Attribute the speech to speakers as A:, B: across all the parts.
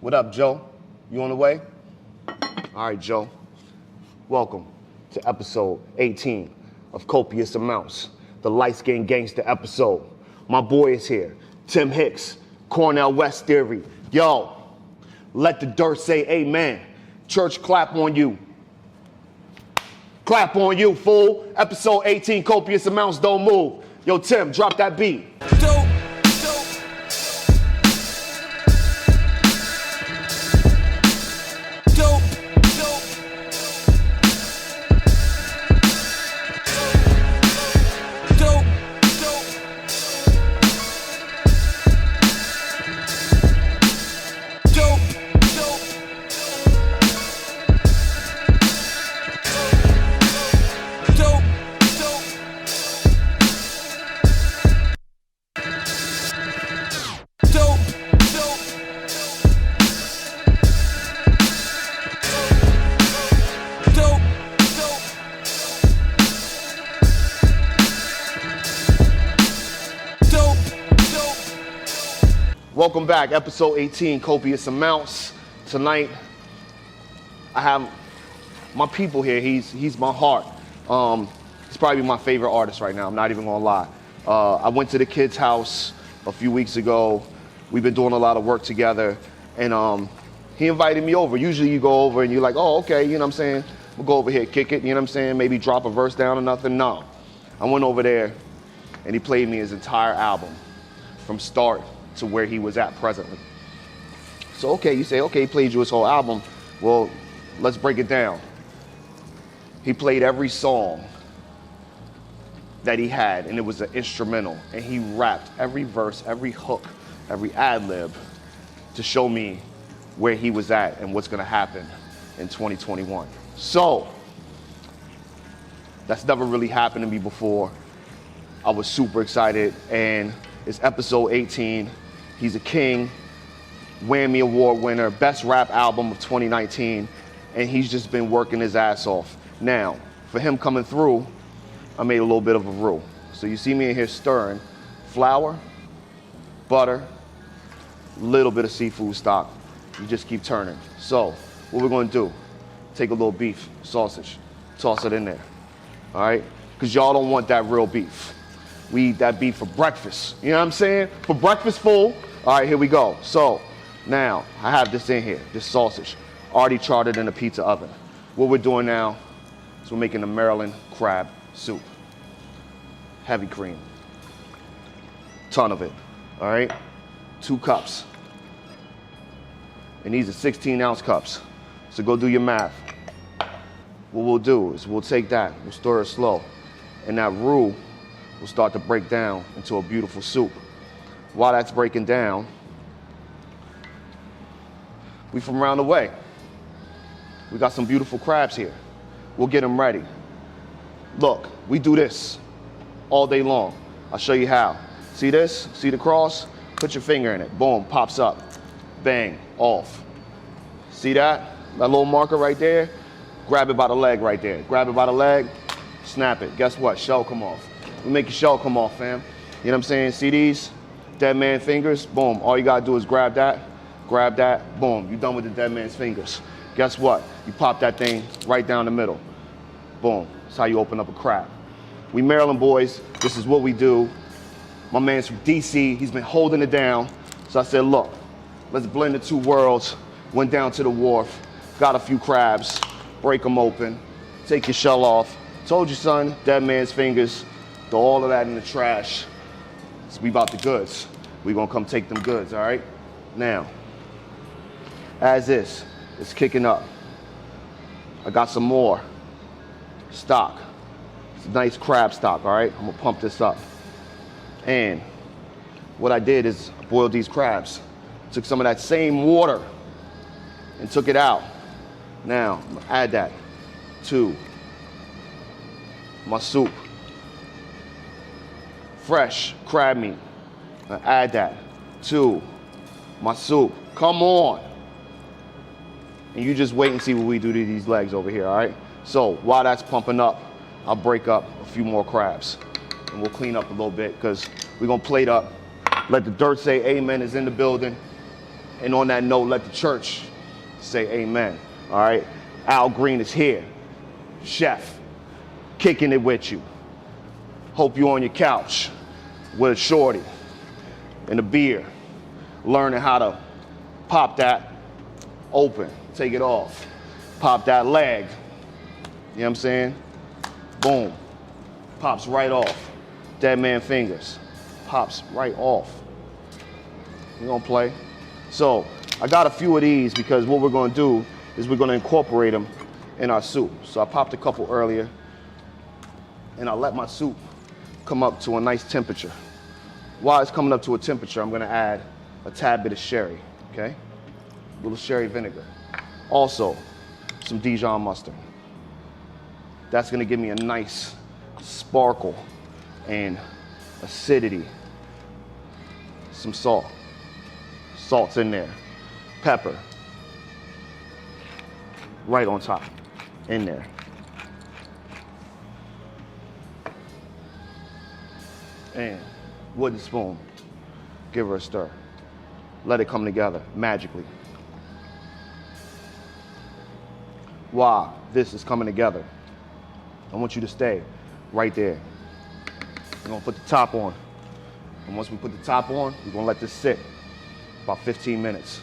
A: What up, Joe? You on the way? All right, Joe. Welcome to episode 18 of Copious Amounts, the light-skinned gangster episode. My boy is here, Tim Hicks, Cornell West Theory. Yo, let the dirt say amen. Church, clap on you. Clap on you, fool. Episode 18, Copious Amounts, don't move. Yo, Tim, drop that beat.
B: Dope.
A: Welcome back, episode 18, Copious Amounts. Tonight, I have my people here. He's my heart. He's probably my favorite artist right now. I'm not even gonna lie. I went to the kid's house a few weeks ago. We've been doing a lot of work together, and he invited me over. Usually you go over and you're like, oh, okay, you know what I'm saying? We'll go over here, kick it, you know what I'm saying? Maybe drop a verse down or nothing. No. I went over there, and he played me his entire album from start to where he was at presently. So, okay, you say, okay, he played you his whole album. Well, let's break it down. He played every song that he had, and it was an instrumental, and he rapped every verse, every hook, every ad-lib to show me where he was at and what's gonna happen in 2021. So, that's never really happened to me before. I was super excited, and it's episode 18. He's a king, Whammy Award winner, best rap album of 2019, and he's just been working his ass off. Now, for him coming through, I made a little bit of a roux. So you see me in here stirring flour, butter, little bit of seafood stock. You just keep turning. So what we're gonna do, take a little beef, sausage, toss it in there, all right? Because y'all don't want that real beef. We eat that beef for breakfast. You know what I'm saying? For breakfast, fool. All right, here we go. So now I have this in here, this sausage, already charred in a pizza oven. What we're doing now is we're making a Maryland crab soup. Heavy cream. Ton of it. All right? 2 cups. And these are 16-ounce cups. So go do your math. What we'll do is we'll take that, we'll stir it slow, and that roux will start to break down into a beautiful soup. While that's breaking down, we from around the way. We got some beautiful crabs here. We'll get them ready. Look, we do this all day long. I'll show you how. See this? See the cross? Put your finger in it. Boom, pops up. Bang, off. See that? That little marker right there? Grab it by the leg right there. Grab it by the leg, snap it. Guess what? Shell come off. We make your shell come off, fam. You know what I'm saying? See these? Dead man fingers, boom. All you gotta do is grab that, boom. You're done with the dead man's fingers. Guess what? You pop that thing right down the middle. Boom. That's how you open up a crab. We Maryland boys, this is what we do. My man's from DC, he's been holding it down. So I said, look, let's blend the two worlds. Went down to the wharf, got a few crabs, break them open, take your shell off. Told you, son, dead man's fingers. Throw all of that in the trash. So we about the goods. We gonna come take them goods, all right? Now, as is, it's kicking up. I got some more stock. It's nice crab stock, all right? I'm gonna pump this up. And what I did is boiled these crabs. Took some of that same water and took it out. Now, I'm gonna add that to my soup. Fresh crab meat. I add that to my soup. Come on. And you just wait and see what we do to these legs over here, all right? So while that's pumping up, I'll break up a few more crabs. And we'll clean up a little bit because we're gonna plate up. Let the dirt say amen is in the building. And on that note, let the church say amen. All right? Al Green is here. Chef, kicking it with you. Hope you're on your couch with a shorty and a beer, learning how to pop that open, take it off, pop that leg. You know what I'm saying? Boom. Pops right off. Dead man fingers. Pops right off. We're gonna play. So I got a few of these because what we're gonna do is we're gonna incorporate them in our soup. So I popped a couple earlier and I let my soup come up to a nice temperature. While it's coming up to a temperature, I'm gonna add a tad bit of sherry, okay? A little sherry vinegar. Also, some Dijon mustard. That's gonna give me a nice sparkle and acidity. Some salt. Salt's in there. Pepper. Right on top. In there. And wooden spoon. Give her a stir. Let it come together magically. While this is coming together, I want you to stay right there. We're gonna put the top on. And once we put the top on, we're gonna let this sit about 15 minutes.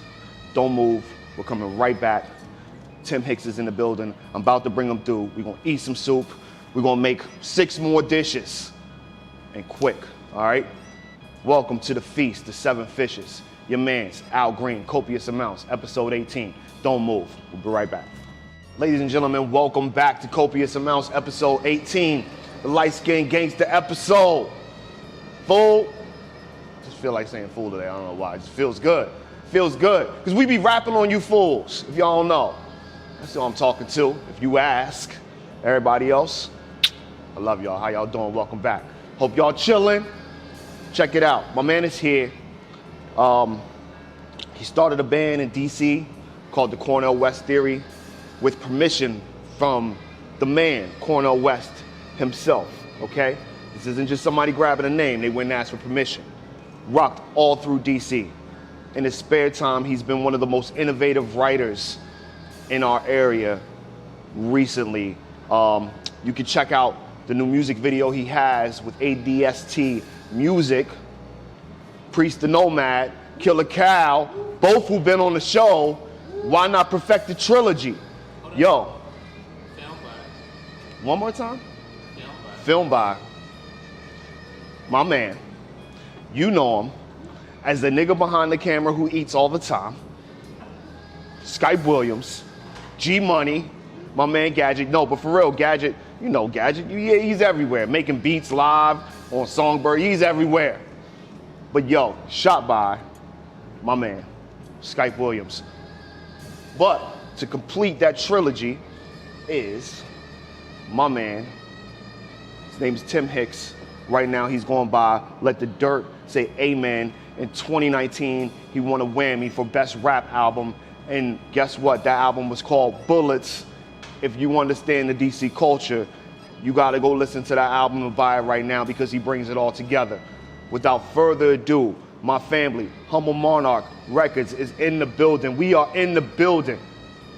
A: Don't move, we're coming right back. Tim Hicks is in the building. I'm about to bring him through. We're gonna eat some soup. We're gonna make 6 more dishes. And quick, all right? Welcome to the feast, the 7 fishes. Your man's Al Green, Copious Amounts, episode 18. Don't move, we'll be right back. Ladies and gentlemen, welcome back to Copious Amounts, episode 18. The light skinned gangster episode. Fool. Just feel like saying fool today, I don't know why. It just feels good. Feels good. Because we be rapping on you fools, if y'all don't know. That's who I'm talking to, if you ask. Everybody else, I love y'all. How y'all doing? Welcome back. Hope y'all chilling. Check it out. My man is here. He started a band in DC called the Cornel West Theory with permission from the man, Cornel West himself, okay? This isn't just somebody grabbing a name. They went and asked for permission. Rocked all through DC. In his spare time, he's been one of the most innovative writers in our area recently. You can check out the new music video he has with ADST Music, Priest the Nomad, Killer Cow, both who've been on the show. Why not perfect the trilogy? Yo.
B: Film by.
A: One more time?
B: Film by.
A: Film by. My man. You know him as the nigga behind the camera who eats all the time. Skype Williams, G Money, my man Gadget. No, but for real, Gadget, you know Gadget, yeah, he's everywhere. Making beats live on Songbird, he's everywhere. But yo, shot by my man, Skype Williams. But to complete that trilogy is my man. His name is Tim Hicks. Right now he's going by Let the Dirt Say Amen. In 2019, he won a Whammy for Best Rap Album. And guess what? That album was called Bullets. If you understand the DC culture, you gotta go listen to that album and buy it right now because he brings it all together. Without further ado, my family, Humble Monarch Records is in the building. We are in the building.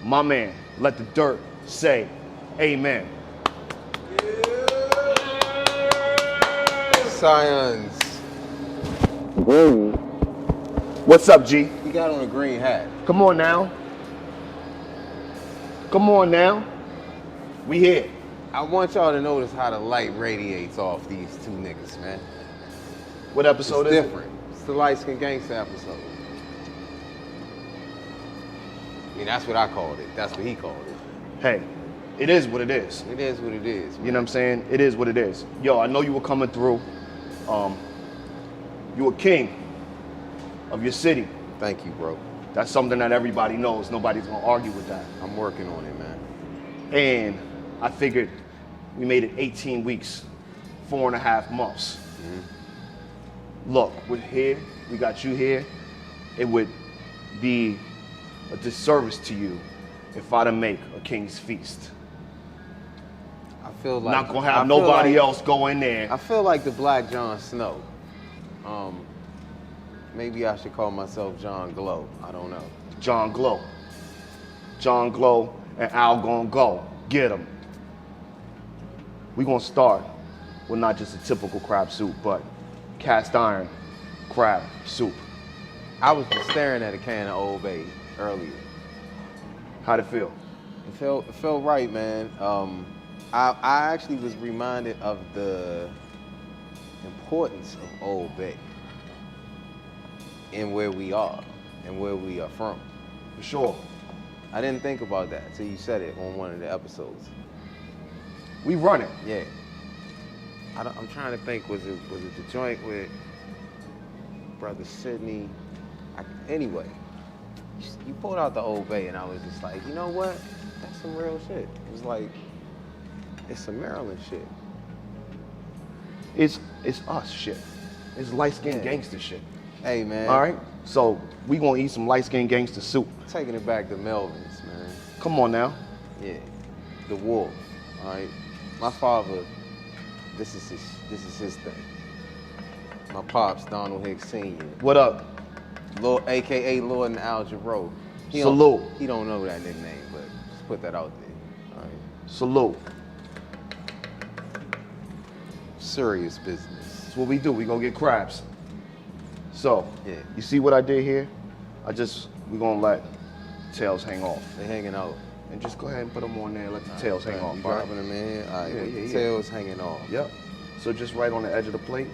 A: My man, Let the Dirt Say Amen.
C: Scions.
A: What's up, G?
C: He got on a green hat.
A: Come on now. Come on now. We here.
C: I want y'all to notice how the light radiates off these two niggas, man.
A: What episode
C: It's
A: is
C: different. It's the Light Skin Gangsta episode. I mean, that's what I called it. That's what he called it.
A: it? Hey, it is what it is.
C: It is what it is, man.
A: You know what I'm saying? It is what it is. Yo, I know you were coming through. You a king of your city.
C: Thank you, bro.
A: That's something that everybody knows. Nobody's gonna argue with that.
C: I'm working on it, man.
A: And I figured we made it 18 weeks, 4.5 months. Look, we're here, we got you here. It would be a disservice to you if I didn't make a king's feast.
C: I feel like
A: Not gonna have nobody else go in there.
C: I feel like the Black Jon Snow. Maybe I should call myself John Glow. I don't know.
A: John Glow. John Glow and Al gon' go. Get him. We gonna start with not just a typical crab soup, but cast iron crab soup.
C: I was just staring at a can of Old Bay earlier.
A: How'd it feel?
C: It felt right, man. I actually was reminded of the importance of Old Bay and where we are and where we are from.
A: For sure.
C: I didn't think about that until you said it on one of the episodes.
A: We run it.
C: Yeah. I'm trying to think, was it the joint with Brother Sidney? Anyway, you pulled out the Old Bay and I was just like, you know what? That's some real shit. It was like, it's some Maryland shit.
A: It's us shit. It's light-skinned gangster shit.
C: Hey, man.
A: All right? So we gonna eat some light-skinned gangster soup.
C: Taking it back to Melvin's, man.
A: Come on now.
C: Yeah. The Wolf, all right? My father, this is his thing. My pops, Donald Hicks Sr.
A: What up?
C: Lord, AKA Lord and Al Jarreau.
A: Salute.
C: He don't know that nickname, but just put that out there. All right.
A: Salute.
C: Serious business.
A: That's what we do. We go get crabs. So,
C: Yeah.
A: you see what I did here? We gonna let the tails hang off.
C: They hanging out.
A: And just go ahead and put them on there and let the tails hang off.
C: You
A: All right?
C: dropping them in here? All right,
A: Yeah,
C: with
A: yeah,
C: the
A: yeah.
C: tails hanging off.
A: Yep. So just right on the edge of the plate.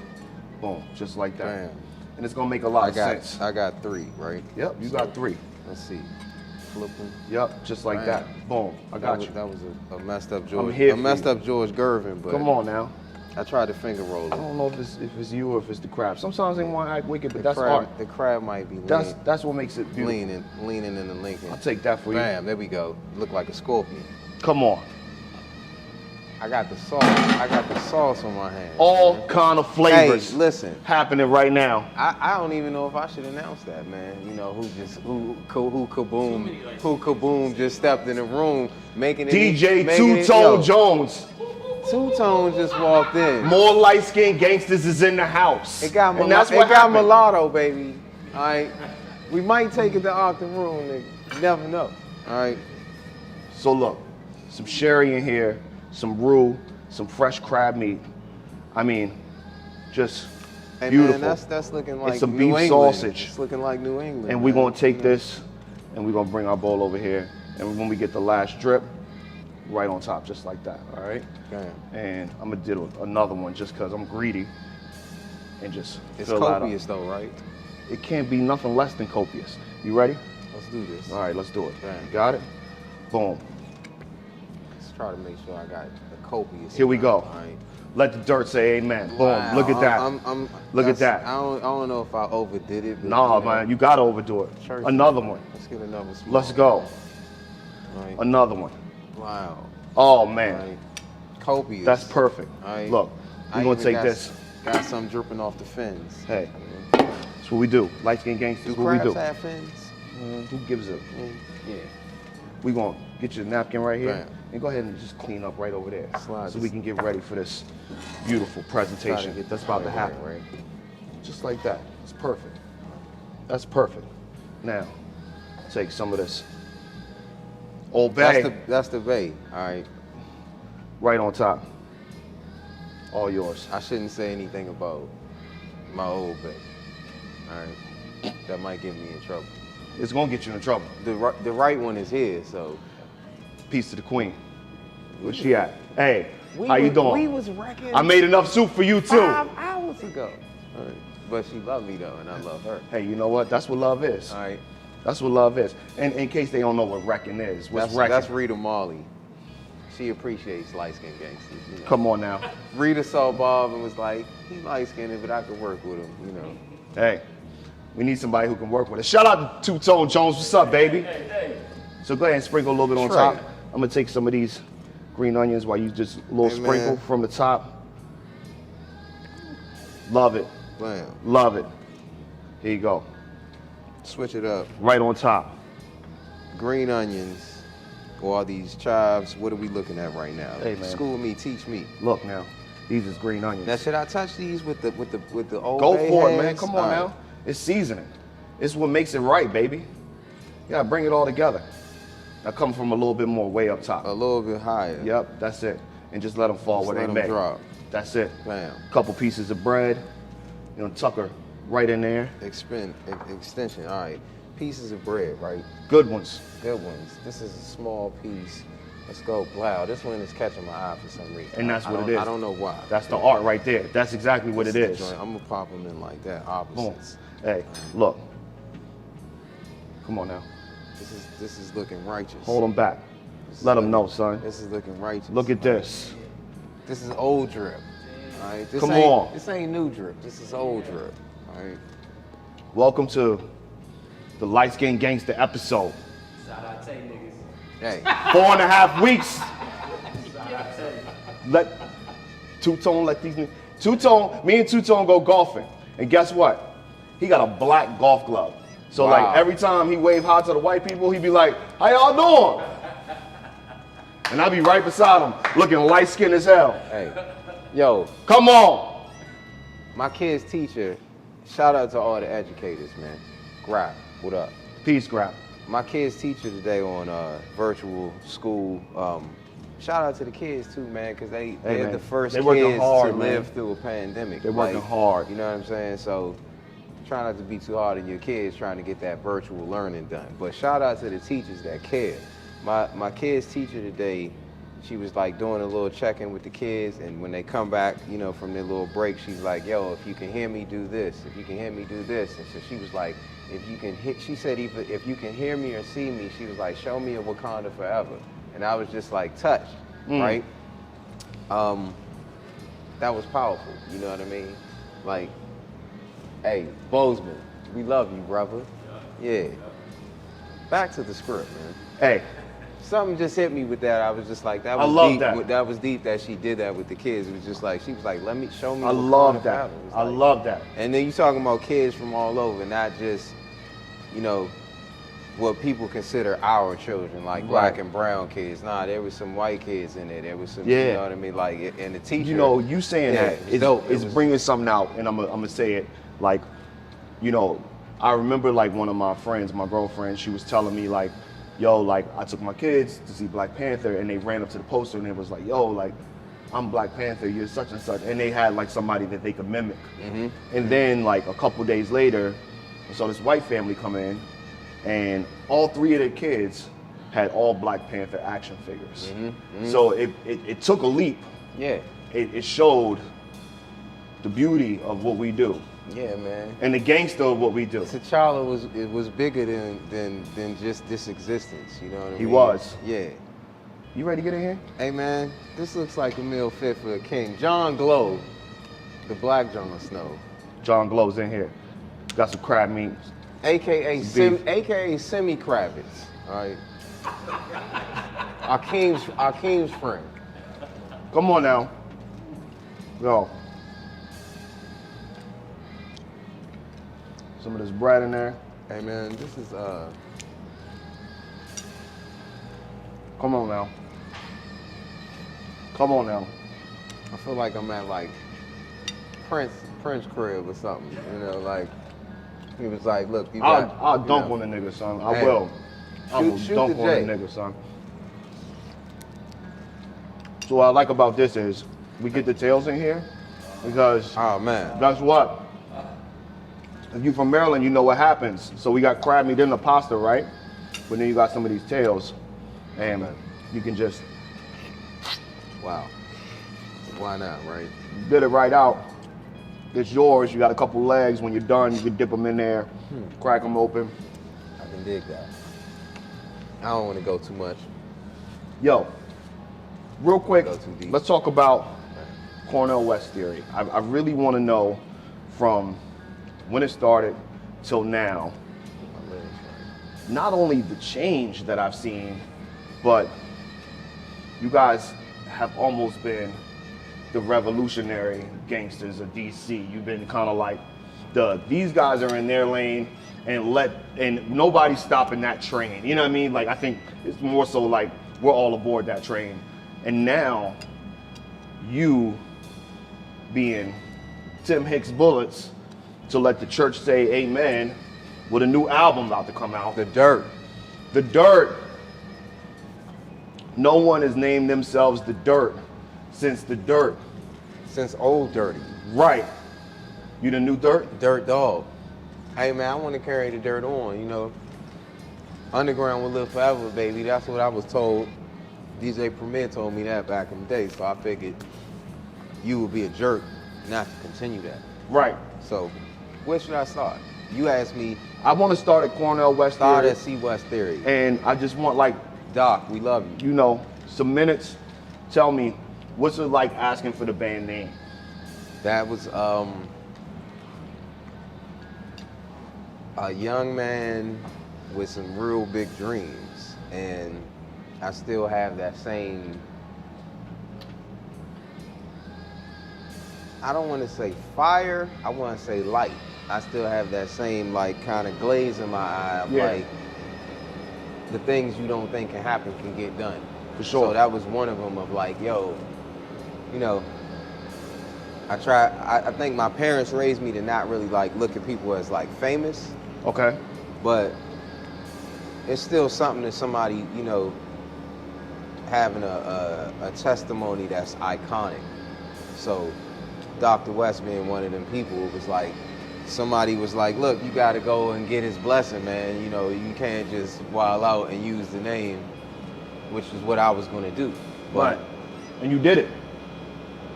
A: Boom. Just like that.
C: Bam.
A: And it's gonna make a lot of sense.
C: I got 3, right?
A: Yep, you got 3.
C: Let's see. Flipping.
A: Yep, just like
C: Bam.
A: that. Boom. I got you.
C: That was a messed up George.
A: here
C: a
A: for
C: messed
A: you.
C: up George Gervin, but
A: Come on now.
C: I tried to finger roll
A: I
C: it.
A: don't know if it's you or if it's the crab. Sometimes they want to act wicked, but that's art.
C: The crab might be
A: That's what makes it beautiful.
C: leaning in the Lincoln.
A: I'll take that for you.
C: Bam, there we go. Look like a scorpion.
A: Come on.
C: I got the sauce on my hands.
A: All
C: man.
A: kind of flavors
C: Hey, listen.
A: happening right now.
C: I don't even know if I should announce that, man. You know, who kaboom just stepped in the room making it.
A: DJ
C: making it-
A: Two-Tone
C: yo,
A: Jones.
C: Two-Tone just walked in.
A: More light-skinned gangsters is in the house.
C: It got
A: and that's what
C: got
A: happened.
C: mulatto, baby. All right. We might take it to Octa Room, nigga. You never know. All right.
A: So look, some sherry in here, some roux, some fresh crab meat. I mean, just
C: Hey,
A: beautiful.
C: man, that's looking like
A: some
C: New
A: beef
C: England.
A: sausage.
C: It's looking like New England.
A: And we're
C: man.
A: gonna take this and we're gonna bring our bowl over here. And when we get the last drip, right on top, just like that, all right?
C: Damn.
A: And I'm gonna do another one just because I'm greedy and just
C: It's
A: fill that up.
C: copious though, right?
A: It can't be nothing less than copious. You ready?
C: Let's do this.
A: All right, let's do it.
C: Bam.
A: You got it? Boom.
C: Let's try to make sure I got the copious.
A: Here we go.
C: All right.
A: Let the dirt say amen. Boom.
C: Wow,
A: Look at that. Look at
C: that's-
A: that.
C: I don't know if I overdid it. But,
A: Nah,
C: you know,
A: man, you gotta overdo it.
C: church-
A: Another one.
C: Let's get another small.
A: Let's go.
C: All right.
A: Another one.
C: Wow.
A: Oh
C: All
A: man,
C: right. Copious.
A: that's perfect.
C: All right.
A: Look,
C: I
A: we're gonna
C: even
A: take
C: got
A: this.
C: Got some dripping off the fins.
A: Hey, that's what we do. Light skin gangsters,
C: Do
A: what we
C: crabs
A: do.
C: have fins?
A: Who gives a?
C: Yeah.
A: We gonna get your napkin right here
C: Bam.
A: and go ahead and just clean up right over there,
C: Slide
A: so
C: this-
A: we can get ready for this beautiful presentation
C: Get
A: that's
C: this
A: about to
C: right,
A: happen.
C: Right.
A: Just like that. It's perfect. That's perfect. Now, take some of this Old Bay
C: That's the bay. All right.
A: right on top. All yours.
C: I shouldn't say anything about my old bay. All right. That might get me in trouble.
A: It's gonna get you in trouble.
C: The right one is here, so.
A: Peace to the queen. Where's she at? Hey,
C: We
A: how you
C: was-
A: doing?
C: We was wrecking
A: I made enough soup for you too.
C: 5 hours ago. All right. But she loved me though, and I love her.
A: Hey, you know what? That's what love is.
C: All right.
A: That's what love is. And in case they don't know what wrecking is, what's wrecking?
C: That's Rita Marley. She appreciates light-skinned gangsters. You know?
A: Come on now.
C: Rita saw Bob and was like, he light-skinned, but I could work with him, you know.
A: Hey, we need somebody who can work with us. Shout out to Two-Tone Jones. What's up, baby? So go ahead and sprinkle a little bit on
C: Trey.
A: top. I'm gonna take some of these green onions while you just a little
C: Hey,
A: sprinkle
C: man.
A: from the top. Love it.
C: Bam.
A: Love it. Here you go.
C: Switch it up.
A: Right on top.
C: Green onions, or are these chives? What are we looking at right now?
A: Hey, man.
C: School me, teach me.
A: Look now. These is green onions.
C: Now, should I touch these with the old
A: Go
C: bay
A: for it, man.
C: hands?
A: Come on
C: All right.
A: now. It's seasoning. It's what makes it right, baby. You gotta bring it all together. Now come from a little bit more way up top.
C: A little bit higher.
A: Yep, that's it. And just let them fall
C: Just
A: where
C: let
A: they
C: 'em
A: may.
C: drop.
A: That's it.
C: Bam.
A: Couple pieces of bread. Tuck her right in there.
C: Extension. All right. Pieces of bread, right?
A: Good ones.
C: Good ones. This is a small piece. Let's go. Wow, this one is catching my eye for some reason.
A: And that's
C: I
A: what
C: don't-
A: it is.
C: I don't know why.
A: That's the art right there. That's exactly what it
C: This
A: is.
C: the joint. I'm gonna pop them in like that.
A: Boom.
C: Opposites.
A: Hey, look. Come on now.
C: This is looking righteous.
A: Hold them back.
C: This is
A: Let them
C: looking-
A: know, son.
C: This is looking righteous.
A: Look at this.
C: This is old drip. All right. This
A: Come
C: ain't,
A: on.
C: This ain't new drip. This is old drip. All right.
A: Welcome to the Light Skin Gangster episode.
B: Shout out Tay niggas.
C: Hey.
A: 4.5 weeks.
B: Shout out Tay.
A: Let Two-Tone let these Two-Tone, me and Two-Tone go golfing. And guess what? He got a black golf glove. So
C: Wow.
A: like every time he wave hi to the white people, he be like, how y'all doing? And I be right beside him, looking light skinned as hell.
C: Hey. Yo,
A: Come on.
C: my kid's teacher, shout out to all the educators, man. Grap, what up?
A: Peace, Grap.
C: My kid's teacher today on virtual school. Shout out to the kids too, man, because they're
A: man,
C: the first
A: they working
C: kids
A: hard,
C: to
A: man.
C: live through a pandemic.
A: They working hard.
C: You know what I'm saying? So try not to be too hard on your kids trying to get that virtual learning done. But shout out to the teachers that care. My kid's teacher today, she was like doing a little check-in with the kids, and when they come back, from their little break, she's like, yo, if you can hear me, do this. If you can hear me, do this. And so she was like, she said, if you can hear me or see me, she was like, show me a Wakanda forever. And I was just like touched, right? That was powerful, you know what I mean? Like, hey, Bozeman, we love you, brother. Yeah. Back to the script, man.
A: Hey,
C: Something just hit me with that. I was just like, that
A: I
C: was
A: love
C: deep.
A: that.
C: That was deep that she did that with the kids. It was just like, she was like, show me.
A: I
C: what
A: love
C: Wakanda
A: that.
C: forever. It was
A: I
C: like-
A: love that.
C: And then you talking about kids from all over, not just, what people consider our children, like black
A: Right.
C: and brown kids. Nah, there was some white kids in there. There was some,
A: Yeah.
C: you know what I mean? Like, and the teacher.
A: You saying
C: Yeah,
A: that
C: it was
A: is
C: dope. It
A: is
C: was-
A: bringing something out, and I'm gonna say it like, I remember like one of my friends, my girlfriend, she was telling me like, yo, like I took my kids to see Black Panther, and they ran up to the poster and it was like, yo, like I'm Black Panther, you're such and such, and they had like somebody that they could mimic. And then like a couple days later, so this white family come in, and all three of their kids had all Black Panther action figures. So it took a leap.
C: Yeah.
A: It showed the beauty of what we do
C: Yeah, man.
A: and the gangster of what we do.
C: T'Challa was bigger than just this existence, you know what I mean?
A: He was.
C: Yeah.
A: You ready to get in here?
C: Hey man, this looks like a meal fit for a king. John Glow, the black Jon Snow,
A: John Glow's in here. Got some crab meat.
C: aka
A: Some beef.
C: aka Semi Kravitz. All right. Our king's friend.
A: Come on now. Go. Some of this bread in there.
C: Hey man, this is
A: Come on now. Come on now.
C: I feel like I'm at like Prince crib or something. Like he was like, look, you got,
A: I'll
C: you
A: dunk
C: know.
A: on the nigga, son. I
C: Hey.
A: will. I will
C: Shoot
A: dunk
C: the
A: on the
C: J.
A: nigga, son. So what I like about this is we get the tails in here because
C: Oh man.
A: guess what? If you from Maryland, you know what happens. So we got crab meat in the pasta, right? But then you got some of these tails, and you can just
C: Wow. Why not, right?
A: get it right out. It's yours. You got a couple legs. When you're done, you can dip them in there, crack them open.
C: I can dig that. I don't want to go too much.
A: Yo, real quick,
C: Go too deep.
A: let's talk about Cornel West theory. I really want to know from when it started till now,
C: My legs, right?
A: not only the change that I've seen, but you guys have almost been the revolutionary gangsters of DC. You've been kind of like these guys are in their lane and nobody's stopping that train. You know what I mean? Like I think it's more so like we're all aboard that train. And now you being Tim Hicks Bullets to let the church say amen with a new album about to come out.
C: The Dirt.
A: The Dirt. No one has named themselves The Dirt since The Dirt.
C: Since Old Dirty.
A: Right. You the new Dirt?
C: Dirt Dog. Hey man, I want to carry the dirt on, you know. Underground will live forever, baby. That's what I was told. DJ Premier told me that back in the day, so I figured you would be a jerk not to continue that.
A: Right.
C: So, where should I start? You asked me.
A: I want to start at Cornell West
C: Start
A: Theory.
C: at C West Theory.
A: And I just want, like,
C: Doc, we love you.
A: you know, some minutes. Tell me, what's it like asking for the band name?
C: That was a young man with some real big dreams, and I still have that same, I don't want to say fire, I want to say light. I still have that same like kind of glaze in my eye of like the things you don't think can happen can get done.
A: For sure.
C: So that was one of them of like, yo, you know, I think my parents raised me to not really like look at people as like famous.
A: Okay.
C: But it's still something that somebody, you know, having a testimony that's iconic. So Dr. West being one of them people, it was like, somebody was like, look, you gotta go and get his blessing, man. You know, you can't just wild out and use the name, which is what I was gonna do. But
A: Right. And you did it.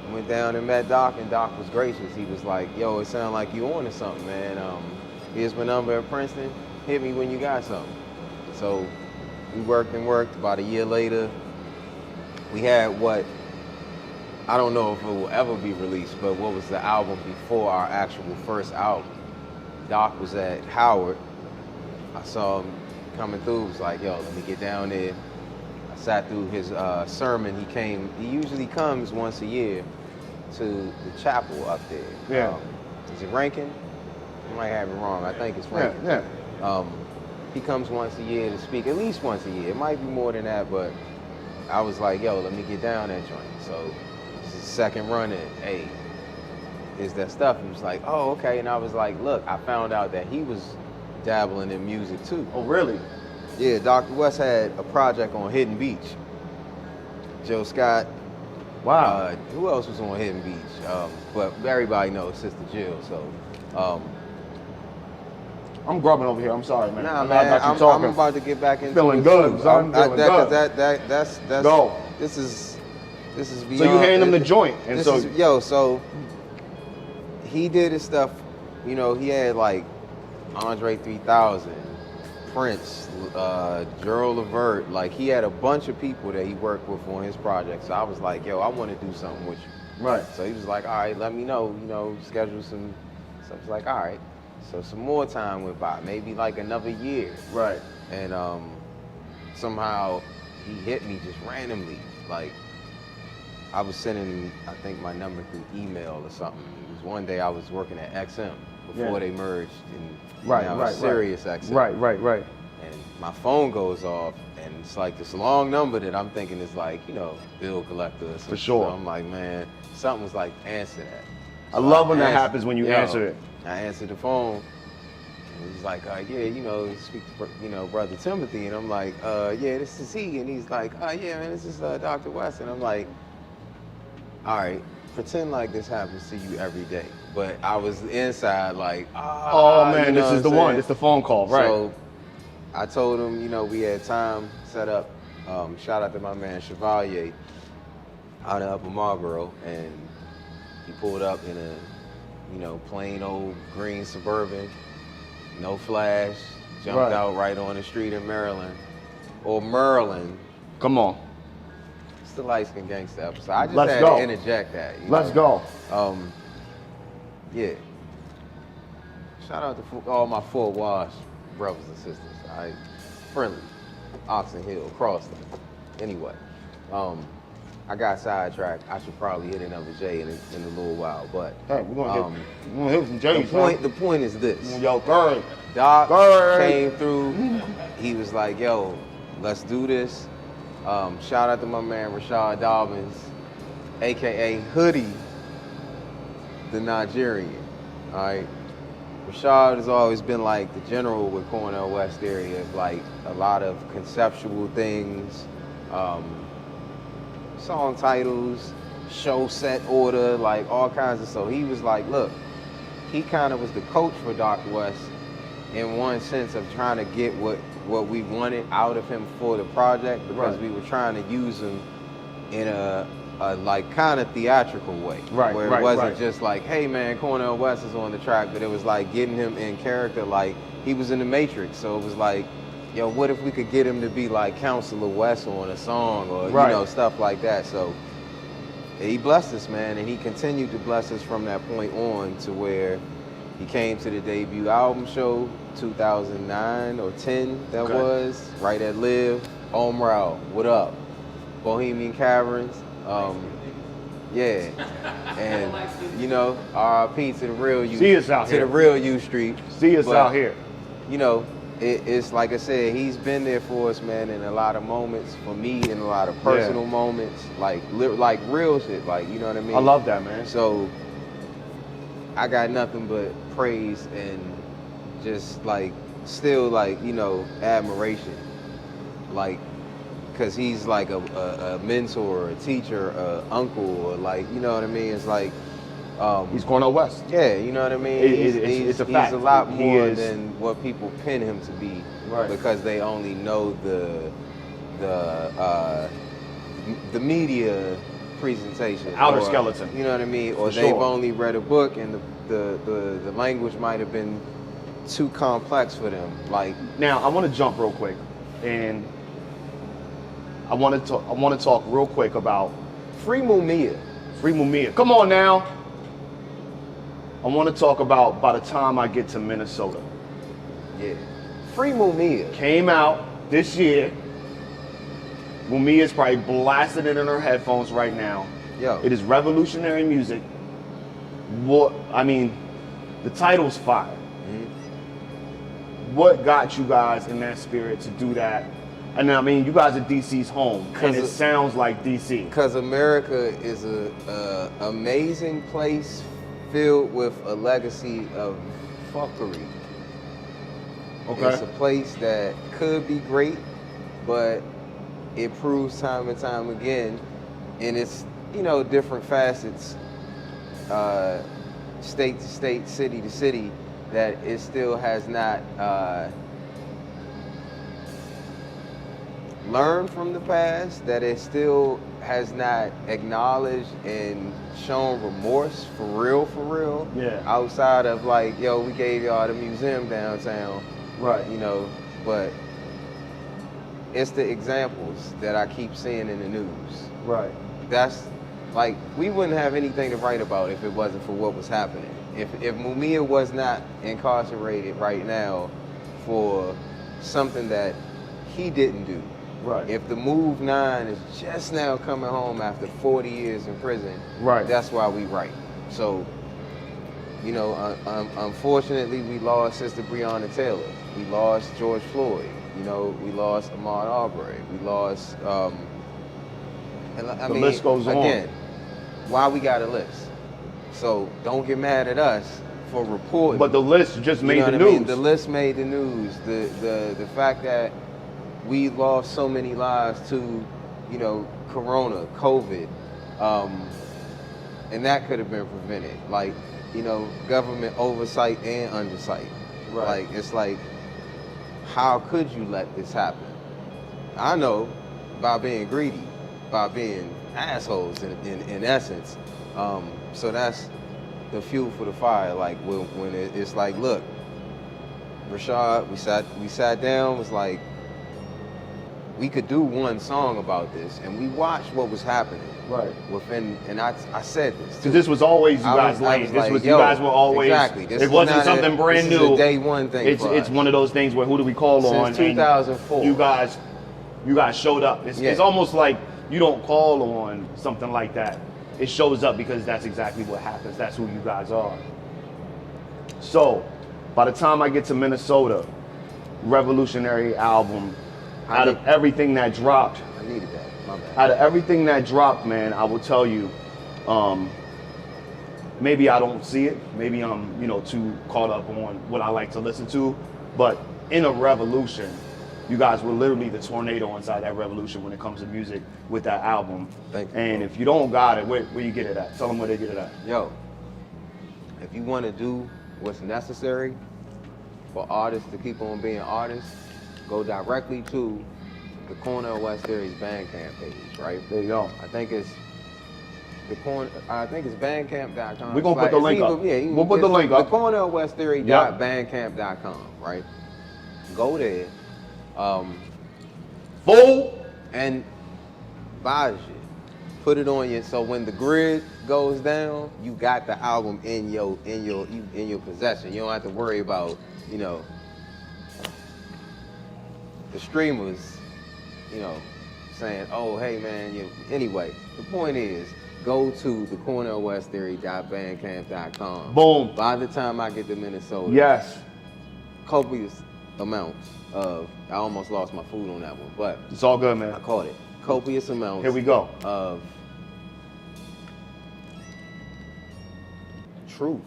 C: I went down and met Doc, and Doc was gracious. He was like, yo, it sounds like you on to something, man. Here's my number at Princeton. Hit me when you got something. So we worked and worked. About a year later, we had what, I don't know if it will ever be released, but what was the album before our actual first album. Doc was at Howard. I saw him coming through. Was like, yo, let me get down there. I sat through his sermon. He usually comes once a year to the chapel up there.
A: Yeah.
C: Is it Rankin? I might have it wrong. I think it's Rankin.
A: Yeah.
C: He comes once a year to speak, at least once a year. It might be more than that, but I was like, yo, let me get down that joint. So it's his second run in. Hey, is that stuff? He was like, oh, okay. And I was like, look, I found out that he was dabbling in music too.
A: Oh, really?
C: Yeah, Dr. West had a project on Hidden Beach. Joe Scott.
A: Wow.
C: Who else was on Hidden Beach? But everybody knows Sister Jill, so.
A: I'm grubbing over here. I'm sorry, man.
C: Nah,
A: I
C: man,
A: got you talking.
C: I'm about to get back into
A: Feeling
C: it
A: good,
C: too.
A: son. Feeling good.
C: That's
A: Go.
C: This is beyond.
A: So you hand him the joint, and
C: so he did his stuff. You know, he had like Andre 3000, Prince, Gerald Levert. Like he had a bunch of people that he worked with on his project. So I was like, yo, I want to do something with you.
A: Right.
C: So he was like, all right, let me know. You know, schedule some. So I was like, all right. So some more time went by, maybe like another year.
A: Right.
C: And somehow he hit me just randomly. Like I was sending him, I think, my number through email or something. It was one day I was working at XM before they merged and Sirius XM.
A: Right.
C: And my phone goes off and it's like this long number that I'm thinking is like, you know, bill collector or something.
A: For sure.
C: So I'm like, man, something was like, answer that.
A: I love when that happens when you answer it.
C: I answered the phone, and he's like, yeah, you know, speak to, you know, Brother Timothy, and I'm like, yeah, this is he, and he's like, yeah, man, this is Dr. West, and I'm like, all right, pretend like this happens to you every day, but I was inside like,
A: oh man,
C: you know
A: this is the one, it's the phone call, right?
C: So I told him, you know, we had time set up. Shout out to my man Chevalier out of Upper Marlboro, and he pulled up in a, you know, plain old green Suburban, no flash, jumped out right on the street in Maryland. Or Merlin.
A: Come on.
C: It's the Light Skin Gangsta episode. I just
A: Let's
C: had
A: go.
C: to interject that.
A: Let's go.
C: Yeah. Shout out to all my Fort Wash brothers and sisters. Friendly. Oxon Hill, Crossland. Anyway. I got sidetracked. I should probably hit another J in a little while, but
A: Hey, we're gonna hit some J's.
C: the point is this.
A: Yo, third.
C: Doc
A: Third.
C: came through. He was like, yo, let's do this. Shout out to my man Rashad Dobbins, aka Hoodie, the Nigerian. All right. Rashad has always been like the general with Cornell West area, like a lot of conceptual things, song titles, show set order, like all kinds of stuff. He was like, look, he kind of was the coach for Dr. West in one sense of trying to get what we wanted out of him for the project, because we were trying to use him in a like kind of theatrical way, where it wasn't just like, hey man, Cornell West is on the track, but it was like getting him in character, like he was in the Matrix. So it was like, yo, what if we could get him to be like Counselor West on a song, or you know, stuff like that. So he blessed us, man, and he continued to bless us from that point on to where he came to the debut album show, 2009 or 10, that was, right at Live, Omrao, what up? Bohemian Caverns, yeah, and you know, R.I.P. to the real U.
A: See us out
C: to
A: here.
C: the real U Street.
A: See us out here.
C: You know, it's like I said, he's been there for us, man, in a lot of moments for me, in a lot of personal moments, like real shit, like, you know what I mean?
A: I love that, man.
C: So I got nothing but praise and just like still like, you know, admiration, like, because he's like a mentor, a teacher, a uncle, or like, you know what I mean? It's like
A: he's Cornell West.
C: Yeah, you know what I mean?
A: It's a fact.
C: He's a lot more than what people pin him to be, because they only know the media presentation,
A: outer skeleton.
C: You know what I mean? Or they've only read a book and the language might have been too complex for them. Like,
A: now I want to jump real quick, and I want to talk real quick about
C: Free Mumia.
A: Free Mumia. Come on now. I want to talk about By the Time I Get to Minnesota.
C: Yeah. Free Mumia.
A: Came out this year. Mumia's probably blasting it in her headphones right now.
C: Yo.
A: It is revolutionary music. What, I mean, the title's fire. What got you guys in that spirit to do that? And I mean, you guys are DC's home, and it sounds like DC.
C: Because America is a amazing place filled with a legacy of fuckery. Okay. It's a place that could be great, but it proves time and time again, and it's, you know, different facets, state to state, city to city, that it still has not learned from the past, that it still has not acknowledged and shown remorse for real.
A: Yeah.
C: Outside of like, yo, we gave y'all the museum downtown.
A: Right.
C: You know, but it's the examples that I keep seeing in the news.
A: Right.
C: That's like, we wouldn't have anything to write about if it wasn't for what was happening. If Mumia was not incarcerated right now for something that he didn't do.
A: Right.
C: If the Move 9 is just now coming home after 40 years in prison,
A: right,
C: that's why we write. So, you know, unfortunately, we lost Sister Breonna Taylor. We lost George Floyd. You know, we lost Ahmaud Arbery. We lost, and I mean,
A: list goes on.
C: Again, why we got a list? So don't get mad at us for reporting.
A: But the list just made the news.
C: I mean? The list made the news. The fact that we lost so many lives to, you know, Corona, COVID, and that could have been prevented. Like, you know, government oversight and undersight.
A: Right.
C: Like, it's like, how could you let this happen? I know, by being greedy, by being assholes in essence. So that's the fuel for the fire. Like when it's like, look, Rashad, we sat down, was like, we could do one song about this, and we watched what was happening.
A: Right.
C: Within, and I said this.
A: Because this was always you guys' lane. This was, you guys were always.
C: Exactly.
A: It wasn't something brand new.
C: This is a day one thing.
A: It's one of those things where who do we call on?
C: Since 2004.
A: You guys showed up. It's almost like you don't call on something like that. It shows up because that's exactly what happens. That's who you guys are. So, by the time I get to Minnesota, revolutionary album. Out of everything that dropped,
C: I needed that. My bad.
A: Out of everything that dropped, man, I will tell you, maybe I don't see it. Maybe I'm, you know, too caught up on what I like to listen to. But in a revolution, you guys were literally the tornado inside that revolution when it comes to music with that album.
C: Thank you,
A: and
C: bro.
A: if you don't got it, where you get it at? Tell them where they get it at.
C: Yo, if you want to do what's necessary for artists to keep on being artists, go directly to the Cornell West Theory's Bandcamp page, right?
A: There you go.
C: I think it's bandcamp.com.
A: We're gonna put the link up.
C: Yeah,
A: We'll put the link up.
C: The CornellWestTheory.bandcamp.com, right? Go there.
A: Full.
C: And buy shit. Put it on you so when the grid goes down, you got the album in your possession. You don't have to worry about, you know, the streamers, you know, saying, oh, hey man, anyway, the point is, go to the CornellWestTheory.bandcamp.com.
A: Boom.
C: By the time I get to Minnesota,
A: Yes.
C: copious amounts of, I almost lost my food on that one, but
A: It's all good, man.
C: I caught it. Copious amounts.
A: Here we go.
C: Of truth.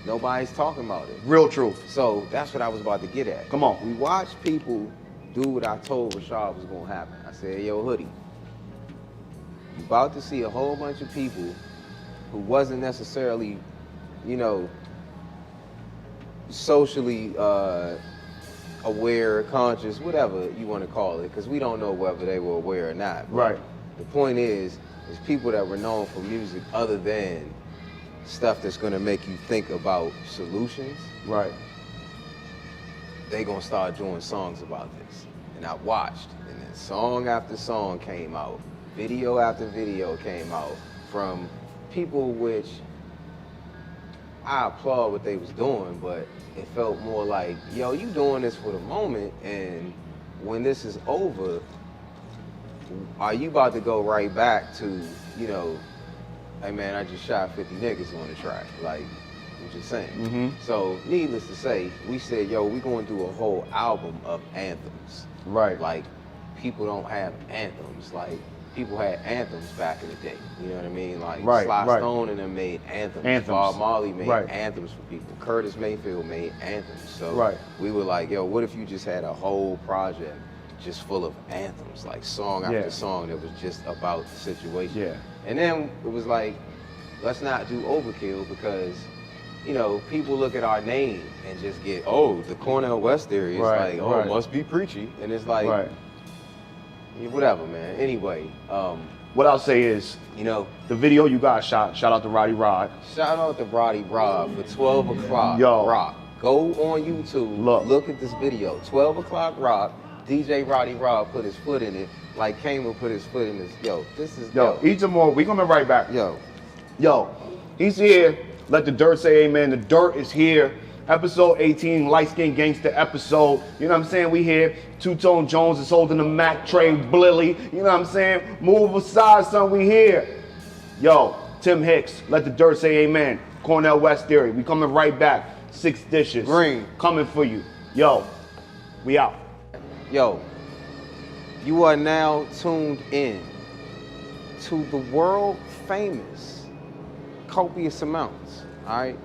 C: Nobody's talking about it.
A: Real truth.
C: So that's what I was about to get at.
A: Come on.
C: We watched people do what I told Rashad was gonna happen. I said, yo, Hoodie, you about to see a whole bunch of people who wasn't necessarily, you know, socially aware, conscious, whatever you want to call it, because we don't know whether they were aware or not. But
A: Right.
C: the point is people that were known for music other than stuff that's gonna make you think about solutions.
A: Right.
C: They gonna start doing songs about this. And I watched, and then song after song came out, video after video came out from people which I applaud what they was doing, but it felt more like, yo, you doing this for the moment, and when this is over, are you about to go right back to, you know, hey man, I just shot 50 niggas on the track, like, I'm just saying.
A: Mm-hmm.
C: So, needless to say, we said, yo, we gonna do a whole album of anthems.
A: Right.
C: Like, people don't have anthems. Like, people had anthems back in the day. You know what I mean? Like,
A: Right,
C: Sly
A: right.
C: Stone and them made anthems.
A: Anthems.
C: Bob Marley made
A: Right.
C: anthems for people. Curtis Mayfield made anthems. So
A: Right.
C: we were like, yo, what if you just had a whole project just full of anthems, like song
A: Yeah.
C: after song that was just about the situation.
A: Yeah.
C: And then it was like, let's not do overkill because, you know, people look at our name and just get, oh, the Cornell West Theory. It's
A: Right,
C: like, oh,
A: right.
C: it must be preachy. And it's like,
A: Right.
C: yeah, whatever, man. Anyway,
A: What I'll say is,
C: you know,
A: the video you guys shot, shout out to Roddy Rod.
C: shout out to Roddy Rob for 12 o'clock
A: Yo.
C: rock. Go on YouTube, look at this video. 12 o'clock rock. DJ Roddy Rob put his foot in it, like Kaimbr put his foot in this. Yo, this is
A: Yo, eat some more. We coming right back.
C: Yo,
A: He's here. Let the dirt say amen. The dirt is here. Episode 18, Light Skin Gangster episode. You know what I'm saying? We here. Two-Tone Jones is holding the Mac tray Blilly. You know what I'm saying? Move aside, son. We here. Yo, Tim Hicks. Let the dirt say amen. Cornell West Theory. We coming right back. 6 dishes.
C: Green.
A: Coming for you. Yo, we out.
C: yo, you are now tuned in to the world famous Copious Amounts, all right?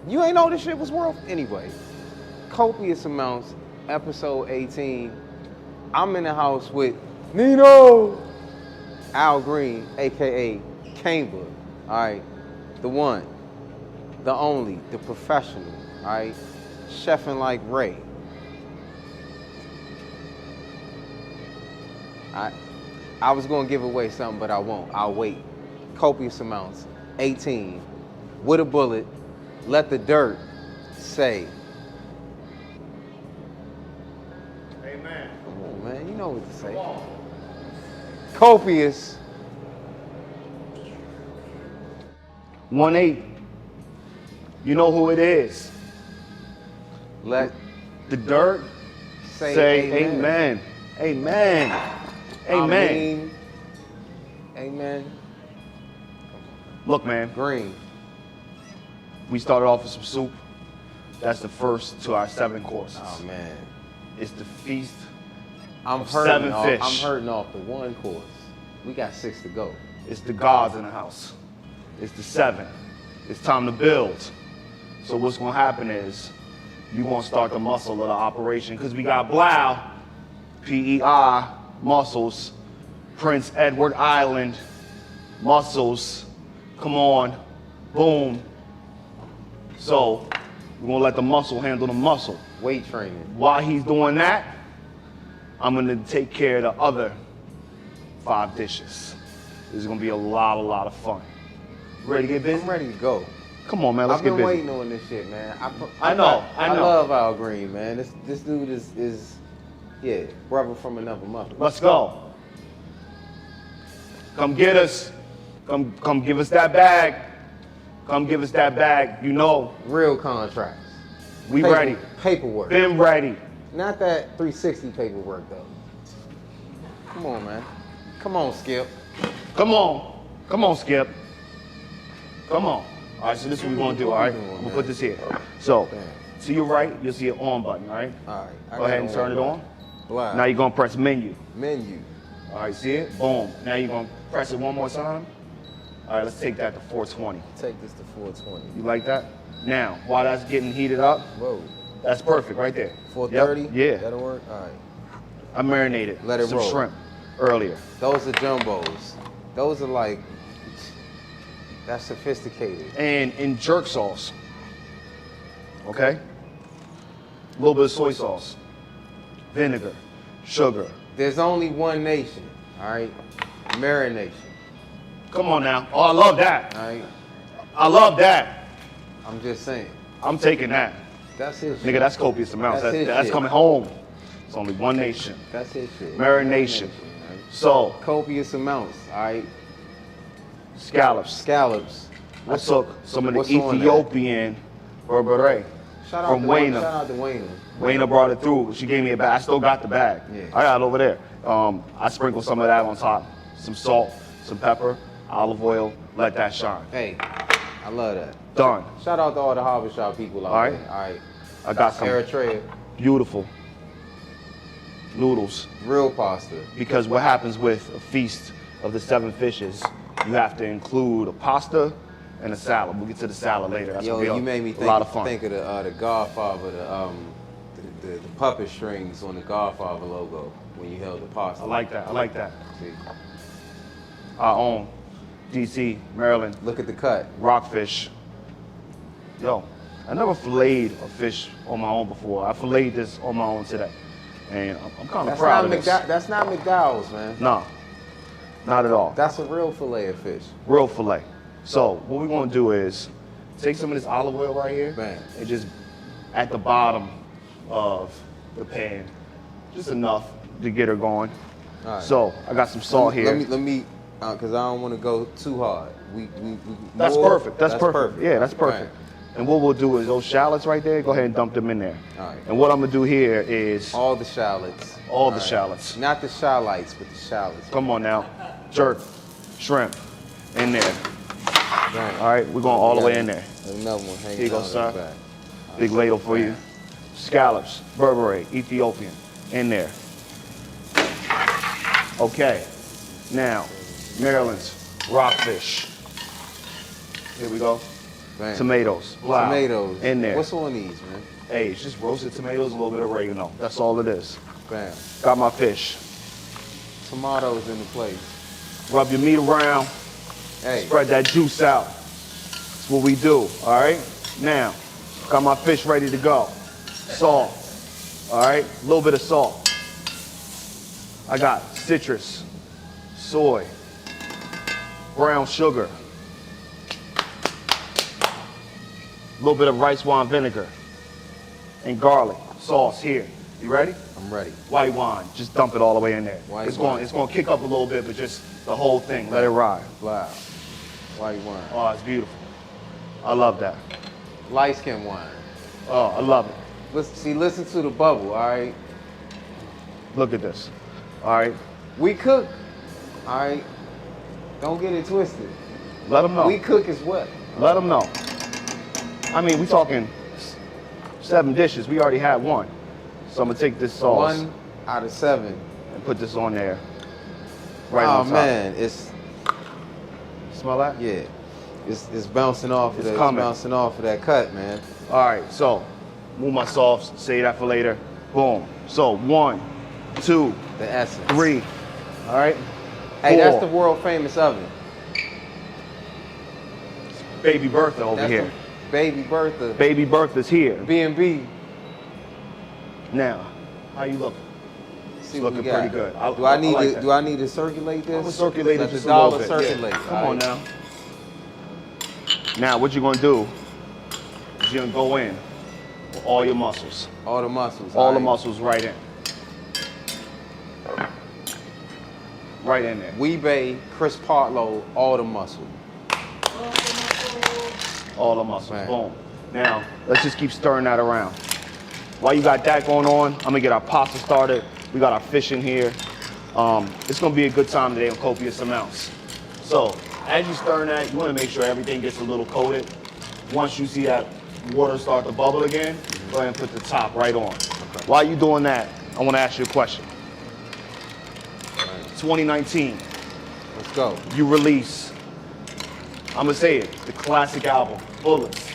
C: You ain't know this shit was world anyway. Copious Amounts, episode 18. I'm in the house with Nino, Al Green, aka Kaimbr, all right? The one, the only, the professional, all right? Chefing like Ray. I was gonna give away something, but I won't. I'll wait. Copious Amounts, 18, with a bullet. Let the dirt say.
A: Amen.
C: Come on, man. You know what to say. Copious.
A: 1-8. You know who it is.
C: Let
A: The dirt
C: say
A: amen. Amen. Amen.
C: I mean, amen.
A: Look, man,
C: Green.
A: we started off with some soup. That's the first to our 7 courses.
C: Oh man.
A: It's the feast.
C: I'm
A: Of
C: hurting
A: 7
C: off,
A: fish.
C: I'm hurting off the 1 course. We got 6 to go.
A: It's the gods in the house. It's the 7. It's time to build. So what's gonna happen is you're gonna start the muscle of the operation because we got Blau, PEI, muscles, Prince Edward Island, muscles, come on, boom. So we're gonna let the muscle handle the muscle.
C: Weight training.
A: While he's doing that, I'm gonna take care of the other 5 dishes. This is gonna be a lot of fun. Ready to get busy?
C: I'm ready to go.
A: Come on, man, let's
C: I've
A: get
C: been
A: busy.
C: waiting on this shit, man.
A: I know.
C: I love Al Green, man. This dude is yeah, brother from another mother.
A: Let's go. Come get us. Come give us that bag. Come give us that bag. You know,
C: Real contracts.
A: we ready.
C: Paperwork.
A: Been ready.
C: Not that 360 paperwork though. Come on, man. Come on, Skip.
A: Come on. Come on, Skip. Come on. All right, so this is what we're gonna do, all right?
C: What we doing,
A: I'm gonna
C: man?
A: put this here. So,
C: Damn.
A: to your right, you'll see an on button, all right?
C: All right. I
A: Go ahead
C: got
A: and turn it on.
C: Live.
A: Now you're gonna press menu.
C: Menu.
A: All right, see it? Boom. Now you're gonna press it one more time. All right, let's take that to 420.
C: Take this to 420.
A: You like that? Now, while that's getting heated up,
C: Whoa.
A: that's perfect right there.
C: 430?
A: Yep. Yeah.
C: That'll work? All right.
A: I marinated
C: Let it
A: some
C: roll.
A: shrimp earlier.
C: Those are jumbos. Those are like, that's sophisticated.
A: And in jerk sauce, okay? A little bit of soy sauce, vinegar, sugar.
C: There's only one nation, all right? Marination,
A: Come on now. Oh, I love that.
C: all right?
A: I love that.
C: I'm just saying.
A: I'm taking that.
C: That's his
A: Nigga,
C: shit.
A: that's copious amounts.
C: That's his
A: That's
C: shit.
A: coming home. It's only one nation.
C: That's his shit.
A: Marination.
C: All right?
A: So,
C: Copious amounts, all right?
A: scallops.
C: Scallops.
A: I took some of the
C: what's on that?
A: Ethiopian berbere
C: Shout out
A: from
C: to
A: Wayne.
C: Shout out to Wayne.
A: Wayne brought it through. She gave me a bag. I still got the bag.
C: Yeah.
A: I got it over there. I sprinkled some of that on top. Some salt, some pepper, olive oil. Let that shine.
C: Hey, I love that.
A: Done.
C: Shout out to all the Harvard Shop people out
A: All right.
C: there. All right.
A: I got some
C: Eritrea,
A: beautiful noodles.
C: real pasta.
A: Because what happens with a feast of the 7 fishes, you have to include a pasta and a salad. We'll get to the salad later. That's
C: Yo,
A: gonna be
C: you made me
A: a lot of fun.
C: think of the Godfather, the puppet strings on the Godfather logo when you held the pasta.
A: I like that. I like that.
C: See,
A: Our own DC, Maryland,
C: look at the cut.
A: rockfish. Yo, I never filleted a fish on my own before. I filleted this on my own today. And I'm kind of
C: That's
A: proud
C: not
A: of this.
C: That's not McDowell's, man.
A: No, not at all.
C: That's a real fillet of fish.
A: Real fillet. So what we're gonna do is take some of this olive oil right here
C: Bam.
A: and just at the bottom of the pan, just enough to get her going.
C: All right.
A: So I got some salt here.
C: Let me, because I don't want to go too hard. We
A: That's
C: more-
A: perfect. That's perfect. Yeah, that's perfect. And what we'll do is those shallots right there, go ahead and dump them in there.
C: All right.
A: And what I'm gonna do here is
C: All the shallots.
A: all the shallots.
C: Not the shallots, but the shallots.
A: Come on now, jerk, shrimp, in there.
C: Bam.
A: All right, we're going all the way in there.
C: Another one hanging
A: Here you go,
C: down
A: sir.
C: in the back.
A: Big ladle for you. Scallops, berbere, Ethiopian, in there. Okay, now, Maryland's rockfish. Here we go.
C: Bam.
A: Tomatoes, wow,
C: Tomatoes.
A: in there.
C: What's on these, man?
A: Hey, it's just roasted tomatoes, a little bit of oregano. That's all it is.
C: Bam.
A: Got my fish.
C: Tomatoes in the plate.
A: Rub your meat around,
C: Hey.
A: spread that juice out. That's what we do, all right? Now, got my fish ready to go. Salt, all right? A little bit of salt. I got citrus, soy, brown sugar, a little bit of rice wine vinegar, and garlic sauce here. You ready?
C: I'm ready.
A: White wine, just dump it all the way in there.
C: White
A: It's
C: wine.
A: going to kick up a little bit, but just the whole thing, let it ride.
C: Wow. White wine.
A: Oh, it's beautiful. I love that.
C: Light skin wine.
A: Oh, I love it.
C: Listen to the bubble, all right?
A: Look at this. All right,
C: We cook, all right? Don't get it twisted.
A: let them know.
C: We cook as well.
A: Let them know. I mean, we talking 7 dishes. We already had 1. So I'm gonna take this sauce
C: 1 out of 7.
A: and put this on there. Right
C: Oh
A: on top.
C: man, it's
A: smell that?
C: Yeah. It's bouncing off
A: It's
C: of
A: coming.
C: bouncing off of that cut, man.
A: All right, so move my softs, save that for later. Boom. So 1, 2,
C: The essence.
A: 3. All right.
C: Hey,
A: 4.
C: that's the world famous oven.
A: Baby Bertha over
C: That's
A: here.
C: the Baby Bertha.
A: Baby Bertha's here.
C: B&B.
A: Now, how you looking?
C: See
A: It's
C: what we
A: looking
C: got.
A: pretty good.
C: Do I need
A: like
C: to
A: that.
C: do I need to circulate this?
A: I'm gonna circulate it
C: Let
A: just
C: the
A: a little
C: dollar
A: bit.
C: circulate.
A: Yeah. Come on now. Now, what you're gonna do is you're gonna go in with all your muscles.
C: All the muscles.
A: All the
C: right?
A: muscles right in. Right in there.
C: Weebay, Chris Partlow, all the muscle.
A: All the muscles.
C: Man.
A: Boom. Now, let's just keep stirring that around. While you got that going on, I'm gonna get our pasta started. We got our fish in here. It's gonna be a good time today on Copious Amounts. So, as you stir that, you wanna make sure everything gets a little coated. Once you see that water start to bubble again, go ahead and put the top right on.
C: Okay.
A: While you're doing that, I wanna ask you a question. 2019,
C: Let's go.
A: you release, I'm gonna say it, the classic album, Bullets.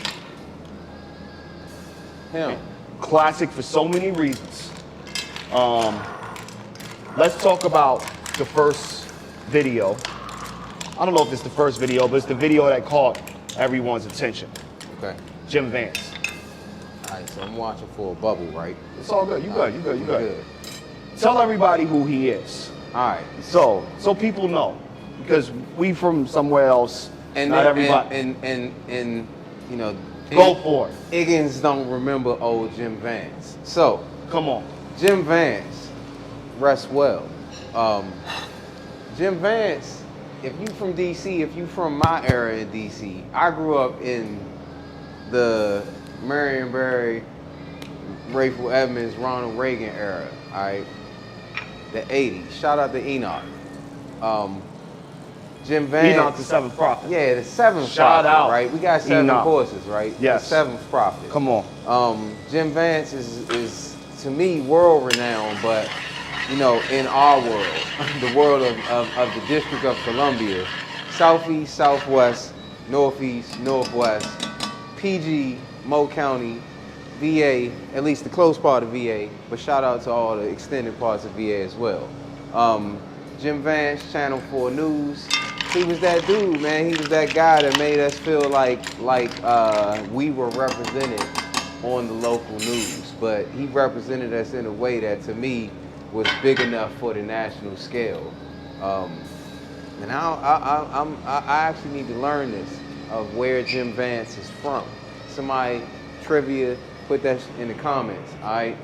C: Him.
A: Classic for so many reasons. Let's talk about the first video. I don't know if it's the first video, but it's the video that caught everyone's attention.
C: Okay.
A: Jim Vance.
C: All right, so I'm watching for a bubble, right?
A: It's all good. You good. You good. You
C: We
A: good. Tell everybody who he is,
C: All right.
A: so people know, because we from somewhere else.
C: And
A: not
C: then-
A: everybody.
C: and you know,
A: Go for it.
C: Higgins don't remember old Jim Vance. So
A: Come on.
C: Jim Vance, rest well. Jim Vance, if you from DC, if you from my era in DC, I grew up in the Marion Barry, Rayful Edmonds, Ronald Reagan era, all right? The 80s. Shout out to Enoch. Jim Vance.
A: Enoch the Seventh Prophet.
C: Yeah, the seventh
A: Shout
C: prophet,
A: out
C: right? We got 7
A: Enoch.
C: horses, right?
A: Yes.
C: The seventh prophet.
A: Come on.
C: Jim Vance is to me world renowned, but you know, in our world, the world of the District of Columbia, Southeast, Southwest, Northeast, Northwest, PG, Mo County, VA, at least the close part of VA, but shout out to all the extended parts of VA as well. Jim Vance, Channel 4 News. He was that dude, man. He was that guy that made us feel like we were represented on the local news. But he represented us in a way that, to me, was big enough for the national scale. And I actually need to learn this of where Jim Vance is from. Somebody trivia, put that in the comments, all right?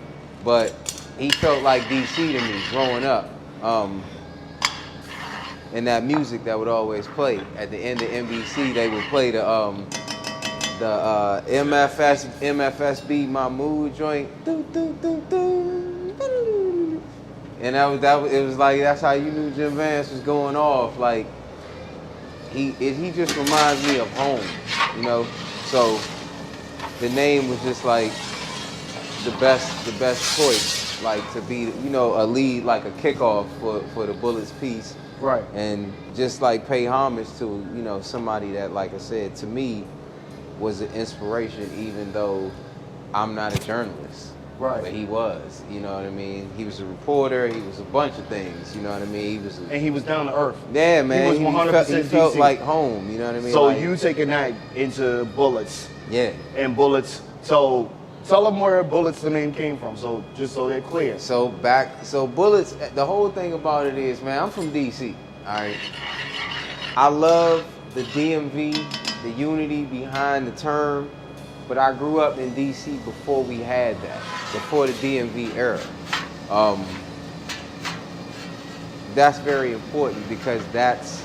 C: But he felt like DC to me growing up. And that music that would always play at the end of NBC, they would play the MFSB My Mood joint. Doo, doo, doo, doo, doo. And it was like that's how you knew Jim Vance was going off. Like he just reminds me of home, you know. So the name was just like the best choice, like to be, you know, a lead, like a kickoff for the Bullets piece.
A: Right.
C: And just like pay homage to, you know, somebody that, like I said, to me was an inspiration, even though I'm not a journalist.
A: Right.
C: But he was, you know what I mean? He was a reporter, he was a bunch of things, you know what I mean?
A: And he was down to earth.
C: Yeah, man.
A: He was 100%
C: he felt
A: DC.
C: like home, you know what I mean?
A: So
C: like,
A: you taking that into Bullets.
C: Yeah.
A: And Bullets. So tell them where Bullets the name came from, so just so they're clear.
C: So Bullets, the whole thing about it is, man, I'm from DC, all right? I love the DMV, the unity behind the term, but I grew up in DC before we had that, before the DMV era. That's very important because that's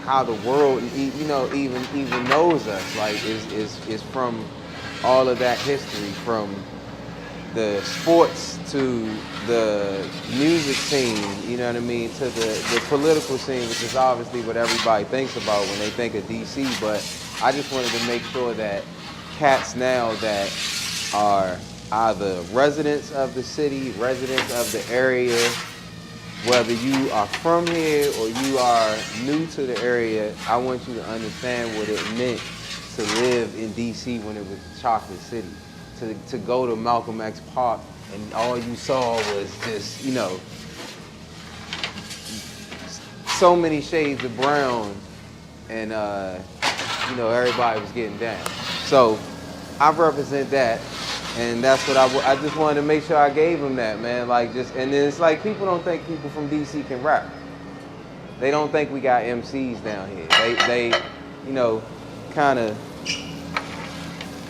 C: how the world, you know, even knows us. Like, is from all of that history, from the sports to the music scene, you know what I mean, to the political scene, which is obviously what everybody thinks about when they think of DC. But I just wanted to make sure that cats now that are either residents of the city, residents of the area, whether you are from here or you are new to the area, I want you to understand what it meant to live in DC when it was Chocolate City. To go to Malcolm X Park and all you saw was just, you know, so many shades of brown and, you know, everybody was getting down. So I represent that. And that's what I just wanted to make sure I gave them that, man. Like just, and then it's like people don't think people from DC can rap. They don't think we got MCs down here. They you know, kind of,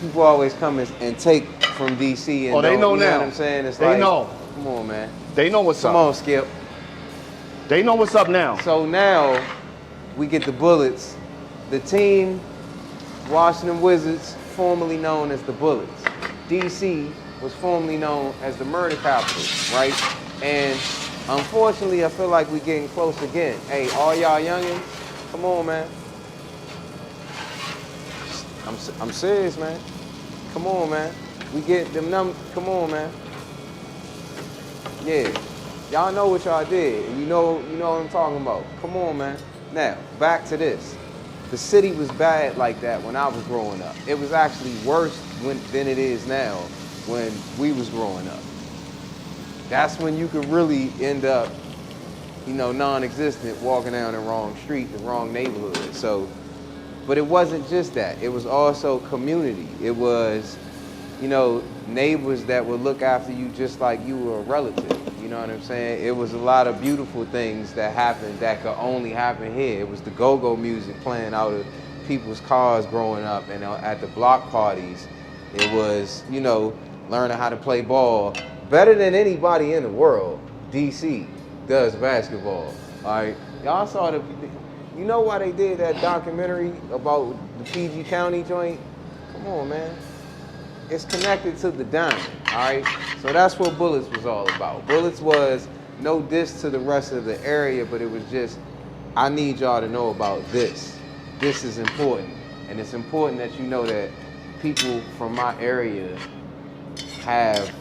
C: people always come and take from DC and
A: they know
C: you
A: now.
C: know what I'm saying? It's
A: they
C: like,
A: know.
C: Come on, man.
A: They know what's
C: Come
A: up.
C: on, Skip.
A: They know what's up now.
C: So now we get the Bullets. The team, Washington Wizards, formerly known as the Bullets. DC was formerly known as the murder capital, right? And unfortunately, I feel like we're getting close again. Hey, all y'all youngins, come on, man. I'm serious, man. Come on, man. We get them numbers. Come on, man. Yeah, y'all know what y'all did. You know what I'm talking about. Come on, man. Now, back to this. The city was bad like that when I was growing up. It was actually worse than it is now when we was growing up. That's when you could really end up, you know, non-existent, walking down the wrong street, the wrong neighborhood. So, but it wasn't just that. It was also community. It was, you know, neighbors that would look after you just like you were a relative. You know what I'm saying? It was a lot of beautiful things that happened that could only happen here. It was the go-go music playing out of people's cars growing up, and at the block parties, it was, you know, learning how to play ball. Better than anybody in the world, DC does basketball. All right, y'all saw you know why they did that documentary about the PG County joint? Come on, man. It's connected to the diamond, all right? So that's what Bullets was all about. Bullets was no diss to the rest of the area, but it was just, I need y'all to know about this. This is important. And it's important that you know that people from my area have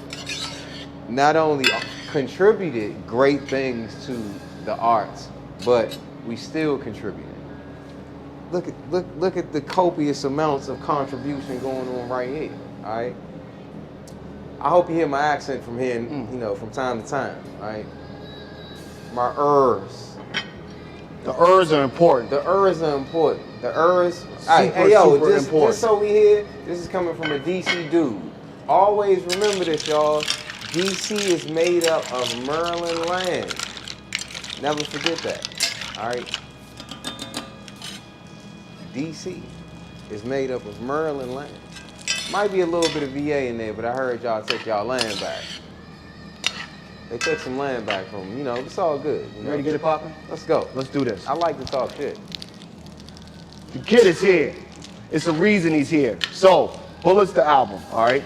C: not only contributed great things to the arts, but we still contribute. Look at the copious amounts of contribution going on right here. All right. I hope you hear my accent from here, you know, from time to time. All right. My ers.
A: The ers are important.
C: The ers are important. The ers.
A: Super, super important.
C: Just so we hear, this is coming from a DC dude. Always remember this, y'all. DC is made up of Maryland land. Never forget that. All right. DC is made up of Maryland land. Might be a little bit of VA in there, but I heard y'all take y'all land back. They took some land back from them. You know, it's all good. You know?
A: Ready to get it popping?
C: Let's go.
A: Let's do this.
C: I like to talk shit.
A: The kid is here. It's a reason he's here. So, Bullets the album, all right?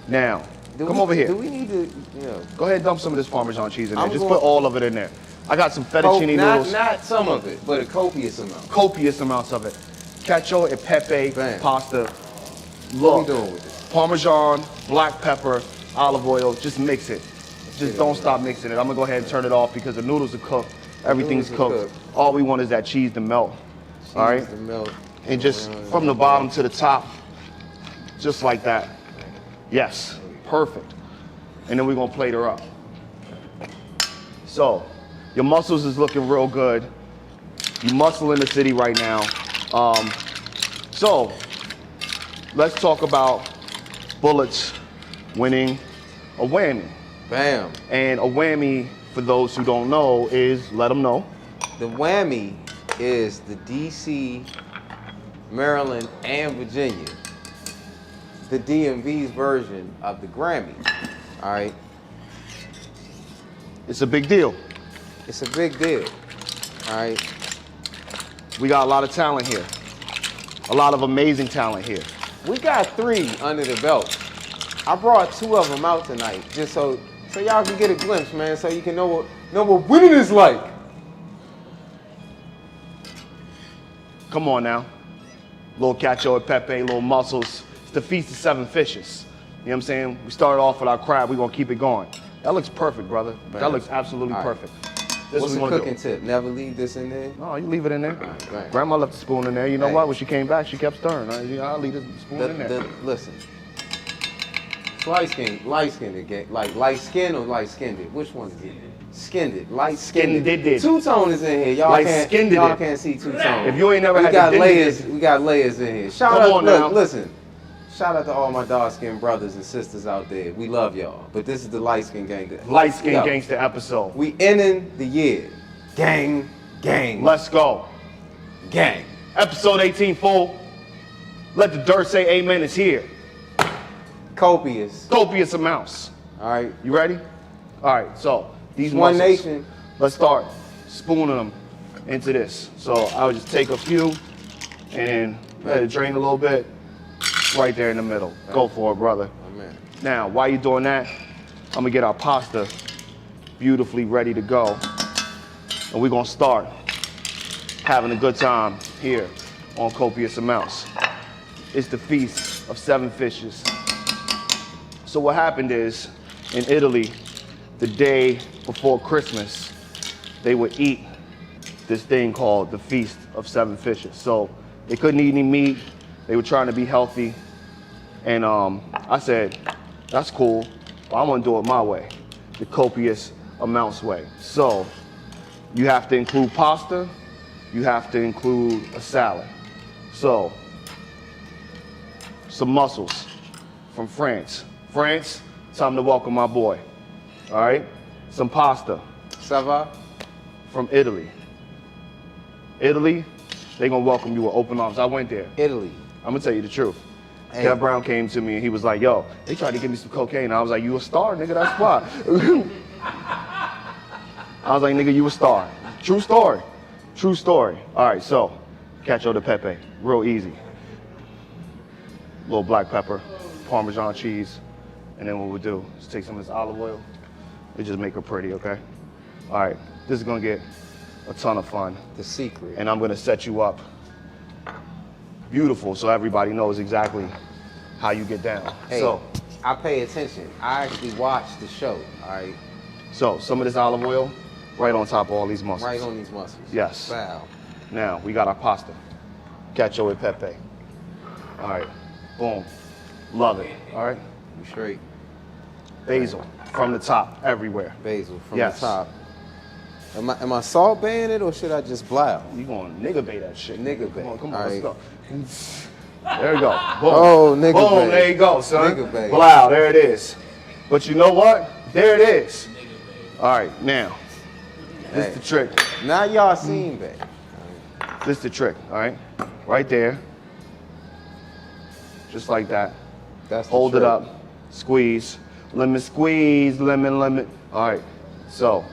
A: Now, come over here.
C: Do we need to, you know?
A: Go ahead and dump some of this Parmesan cheese in there.
C: I'm
A: Just
C: going-
A: put all of it in there. I got some fettuccine noodles.
C: Not some of it, but a copious amount.
A: Copious amounts of it. Cacio e pepe
C: Bam.
A: pasta.
C: What we
A: Look,
C: doing with this?
A: Parmesan, black pepper, olive oil. Just mix it. Just don't stop mixing it. I'm gonna go ahead and turn it off because the noodles are cooked. Everything's
C: noodles are
A: cooked.
C: cooked.
A: All we want is that cheese to melt. All right?
C: Cheese to melt.
A: And just from the bottom to the top, just like that. Yes, perfect. And then we're gonna plate her up. So, your muscles is looking real good. You muscle in the city right now. So, let's talk about Bullets winning a whammy.
C: Bam.
A: And a whammy, for those who don't know, is, let them know.
C: The whammy is the DC, Maryland, and Virginia. The DMV's version of the Grammy. All right?
A: It's a big deal.
C: It's a big deal. All right?
A: We got a lot of talent here. A lot of amazing talent here.
C: We got 3 under the belt. I brought 2 of them out tonight just so y'all can get a glimpse, man, so you can know what winning is like.
A: Come on now. Little cacio e pepe, little muscles. It's the Feast of 7 Fishes. You know what I'm saying? We started off with our crab. We're going to keep it going. That looks perfect, brother.
C: Man.
A: That looks absolutely
C: All right.
A: perfect. This
C: What's
A: is
C: the
A: what we
C: cooking
A: do.
C: tip? Never leave this in there?
A: No, you leave it in there.
C: Right, right.
A: Grandma left the spoon in there. You know
C: Hey.
A: what? When she came back, she kept stirring. I'll leave the spoon in there.
C: Listen. It's light skin, like light skin or light skinned it? Which one is it? Skinned it, light skinned it.
A: Skinned it.
C: Two-tone is in here. Y'all
A: Light
C: can't,
A: skinned
C: y'all
A: it.
C: can't see two-tone.
A: If you ain't never
C: we
A: had
C: got
A: the
C: layers,
A: dingy-
C: we got layers in here. Shout
A: Come
C: out,
A: on
C: look,
A: now.
C: listen. Shout out to all my dark-skinned brothers and sisters out there. We love y'all. But this is the light-skinned gang.
A: Light Skin
C: Yo,
A: Gangster episode.
C: We ending the year. Gang, gang,
A: Let's go.
C: gang.
A: Episode 18 full. Let the dirt say amen is here.
C: Copious.
A: Copious amounts.
C: All right.
A: You ready? All right, so these
C: One
A: mussels,
C: nation.
A: let's start spooning them into this. So I would just take a few and let it drain a little bit right there in the middle. Go for it, brother.
C: Amen.
A: Now, while you're doing that, I'm gonna get our pasta beautifully ready to go. And we're gonna start having a good time here on Copious Amounts. It's the Feast of Seven Fishes. So what happened is, in Italy, the day before Christmas, they would eat this thing called the Feast of Seven Fishes. So they couldn't eat any meat. They were trying to be healthy. And I said, that's cool, but I want to do it my way, the Copious Amounts way. So you have to include pasta. You have to include a salad. So some mussels from France. France, time to welcome my boy. All right? Some pasta
C: Ça va?
A: from Italy. Italy, they gonna welcome you with open arms. I went there.
C: Italy.
A: I'm gonna tell you the truth.
C: Hey.
A: Kev Brown came to me and he was like, yo, they tried to give me some cocaine. I was like, you a star, nigga, that's why. I was like, nigga, you a star. True story. True story. All right, so, cacio de pepe, real easy. Little black pepper, Parmesan cheese, and then what we'll do is take some of this olive oil and just make her pretty, okay? All right, this is gonna get a ton of fun,
C: The secret.
A: and I'm gonna set you up beautiful so everybody knows exactly how you get down.
C: Hey,
A: So,
C: I pay attention. I actually watch the show, all right?
A: some of this olive oil right on top of all these mussels.
C: Right on these muscles.
A: Yes.
C: Wow.
A: Now, we got our pasta. Cacio e pepe. All right, boom. Love it, all right?
C: You straight.
A: Basil from the top, everywhere.
C: Basil from
A: Yes.
C: the top. Am I salt baying it or should I just blow?
A: You gonna nigga bait that shit.
C: Nigga
A: Come on,
C: bait.
A: come
C: All
A: on, let's
C: right.
A: go. There we go. Boom.
C: Oh, nigga
A: Boom,
C: bait.
A: there you go, son.
C: Nigga bait.
A: Blow, there it is. But you know what? There it is. All right, now, this is
C: Hey.
A: the trick.
C: Now y'all seen bae.
A: This is the trick, all right? Right there. Just like that.
C: That's the
A: Hold it
C: trick.
A: up. Squeeze. Lemon squeeze, lemon, lemon. All right, so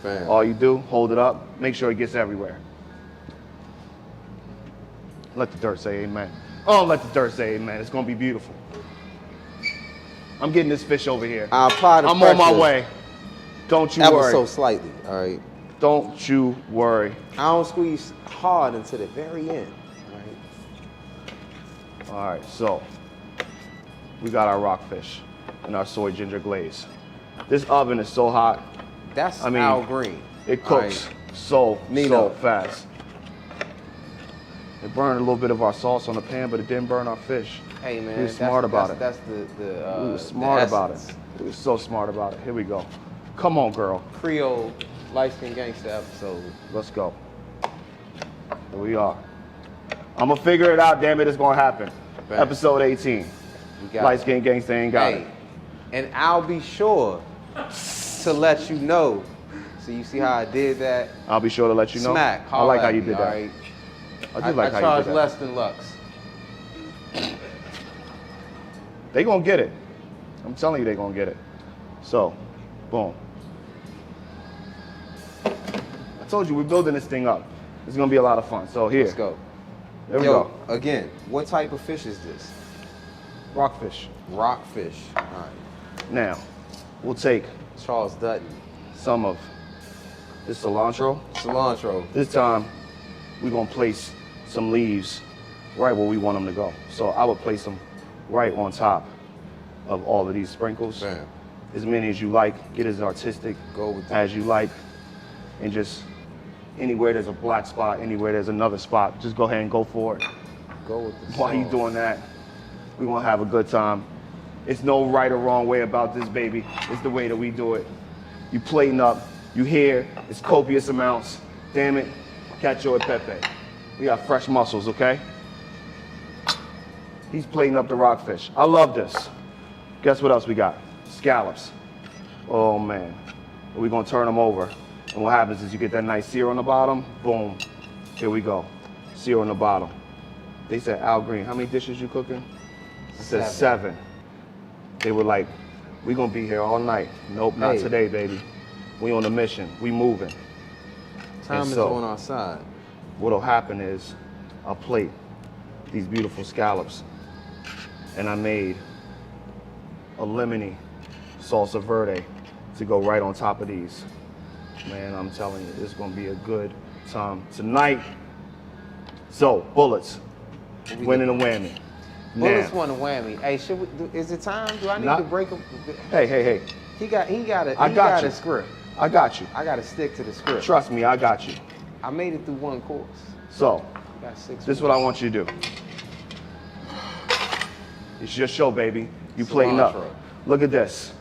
C: Bam.
A: all you do, hold it up. Make sure it gets everywhere. Let the dirt say amen. Oh, let the dirt say amen. It's gonna be beautiful. I'm getting this fish over here.
C: I apply the
A: I'm on my
C: pressure
A: way. Don't you
C: ever
A: worry.
C: so slightly, all right?
A: Don't you worry.
C: I don't squeeze hard until the very end, all right?
A: All right, so we got our rockfish and our soy ginger glaze. This oven is so hot,
C: That's
A: I mean,
C: Al Green.
A: it
C: all
A: cooks
C: right?
A: so
C: Nino.
A: fast. It burned a little bit of our sauce on the pan, but it didn't burn our fish.
C: Hey man,
A: We were smart about it.
C: That's the
A: We were smart about it.
C: essence.
A: We were so smart about it. Here we go. Come on, girl.
C: Creole light skin gangster episode.
A: Let's go. Here we are. I'm gonna figure it out, damn it, it's gonna happen.
C: Bang.
A: Episode 18.
C: We got
A: Light
C: it.
A: skin gangsta ain't got
C: Hey,
A: it.
C: and I'll be sure to let you know. So you see how I did that?
A: I'll be sure to let you know.
C: Smack.
A: I like
C: holla
A: how
C: at
A: you
C: me,
A: did
C: all
A: that.
C: right?
A: I do like
C: I
A: how
C: charge
A: you did that.
C: less than Lux.
A: They gonna get it. I'm telling you they gonna get it. So, boom. I told you we're building this thing up. It's gonna be a lot of fun. So here,
C: Let's go.
A: there we
C: Yo,
A: go.
C: again, what type of fish is this?
A: Rockfish.
C: Rockfish. All right.
A: Now, we'll take
C: Charles Dutton.
A: some of this cilantro.
C: Cilantro.
A: This time, we're gonna place some leaves right where we want them to go. So I would place them right on top of all of these sprinkles.
C: Bam.
A: As many as you like, get as artistic
C: Go with that.
A: as you like. and just anywhere there's a black spot, anywhere there's another spot, just go ahead and go for it.
C: Go with the
A: While you
C: sauce.
A: doing that, we're gonna have a good time. It's no right or wrong way about this, baby. It's the way that we do it. You plating up, you hear, it's copious amounts. Damn it, cacio e pepe. We got fresh mussels, okay? He's plating up the rockfish. I love this. Guess what else we got? Scallops. Oh man. We're gonna turn them over. And what happens is you get that nice sear on the bottom, boom. Here we go. Sear on the bottom. They said, Al Green, how many dishes you cooking? It says 7. They were like, we gonna be here all night. Nope, not
C: Hey.
A: today, baby. We on a mission, we moving.
C: Time
A: And
C: is
A: so-
C: on our side.
A: What'll happen is I'll plate these beautiful scallops, and I made a lemony salsa verde to go right on top of these. Man, I'm telling you, it's gonna be a good time tonight. So, bullets, winning a whammy.
C: Bullets
A: Now,
C: want a whammy. Hey, should we do, is it time? Do I need
A: Not-
C: to break them?
A: hey,
C: He got
A: I got you.
C: a script.
A: I got you.
C: I got to stick to the script.
A: Trust me, I got you.
C: I made it through one course.
A: So,
C: I got 6.
A: this is what I want you to do. It's your show, baby. You plating up.
C: Cilantro.
A: Look at this.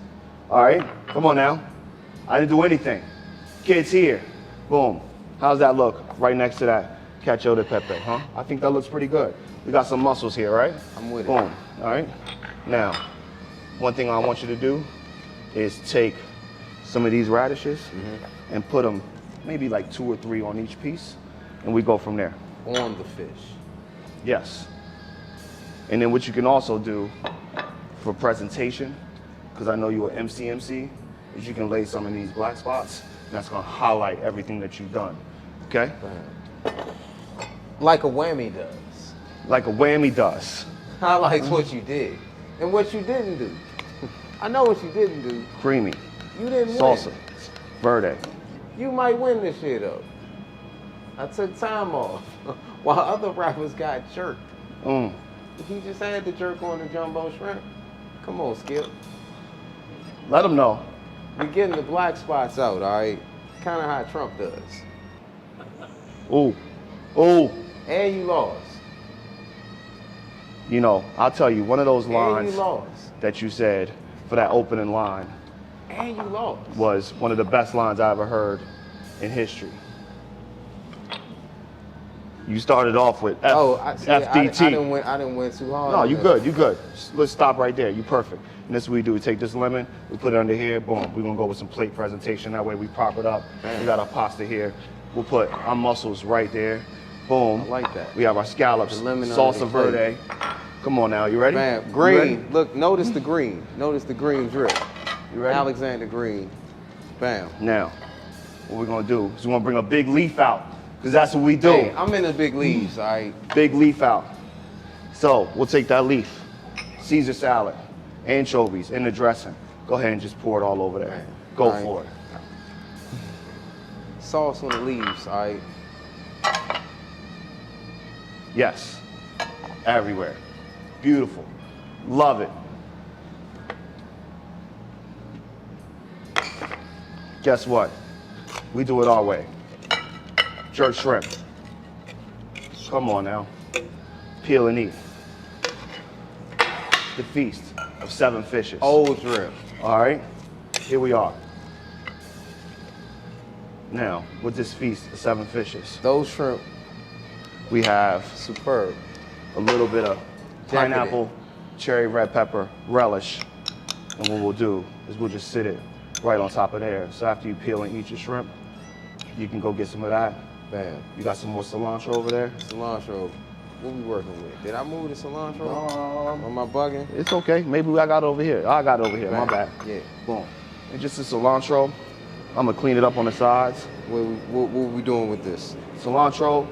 A: All right, come on now. I didn't do anything. Kids here. Boom. How's that look? Right next to that cacio de pepe, huh? I think that looks pretty good. We got some mussels here, right?
C: I'm with it.
A: Boom. All right. Now, one thing I want you to do is take some of these radishes and put them maybe like 2 or 3 on each piece, and we go from there.
C: On the fish.
A: Yes. And then what you can also do for presentation, because I know you're an MC, is you can lay some of these black spots, and that's gonna highlight everything that you've done. Okay?
C: Like a whammy does.
A: Like a whammy does.
C: Highlights what you did and what you didn't do. I know what you didn't do.
A: Creamy.
C: You didn't
A: Salsa.
C: win.
A: Verde.
C: You might win this year though. I took time off while other rappers got jerked.
A: Mm.
C: He just had to jerk on the jumbo shrimp. Come on, Skip.
A: Let them know.
C: We getting the black spots out, all right? Kind of how Trump does.
A: Ooh. Ooh.
C: And you lost.
A: You know, I'll tell you, one of those
C: And
A: lines
C: you lost.
A: that you said for that opening line
C: And you lost.
A: was one of the best lines I ever heard in history. You started off with FDT.
C: I didn't win too hard.
A: No,
C: on
A: you
C: that.
A: good, you good. Let's stop right there, you perfect. And this is what we do, we take this lemon, we put it under here, boom. We're gonna go with some plate presentation, that way we prop it up. We got our pasta here. We'll put our mussels right there, boom.
C: I like that.
A: We have our scallops,
C: The lemon under
A: salsa
C: the plate.
A: verde. Come on now, you ready?
C: Man,
A: You
C: green.
A: ready?
C: Look, notice the green. Notice the green drip.
A: You ready?
C: Alexander Green. Bam.
A: Now, what we're gonna do is we're gonna bring a big leaf out, because that's what we do.
C: Hey, I'm in the big leaves, all right?
A: Big leaf out. So we'll take that leaf, Caesar salad, anchovies in the dressing. Go ahead and just pour it all over there. Go
C: All right.
A: for it.
C: Sauce on the leaves, all right?
A: Yes, everywhere. Beautiful. Love it. Guess what? We do it our way. Jerk shrimp. Come on now. Peel and eat. The feast of 7 fishes.
C: Old drip.
A: All right, here we are. Now, with this feast of 7 fishes,
C: Those shrimp,
A: we have
C: superb.
A: a little bit of
C: Decadent.
A: pineapple, cherry red pepper, relish. And what we'll do is we'll just sit it right on top of there. So after you peel and eat your shrimp, you can go get some of that.
C: Bam.
A: You got some more cilantro over there?
C: Cilantro. What we working with? Did I move the cilantro? Am I bugging?
A: It's okay. Maybe I got it over here. I got it over here. My bad.
C: Yeah.
A: Boom. And just the cilantro. I'm gonna clean it up on the sides.
C: What we doing with this?
A: Cilantro.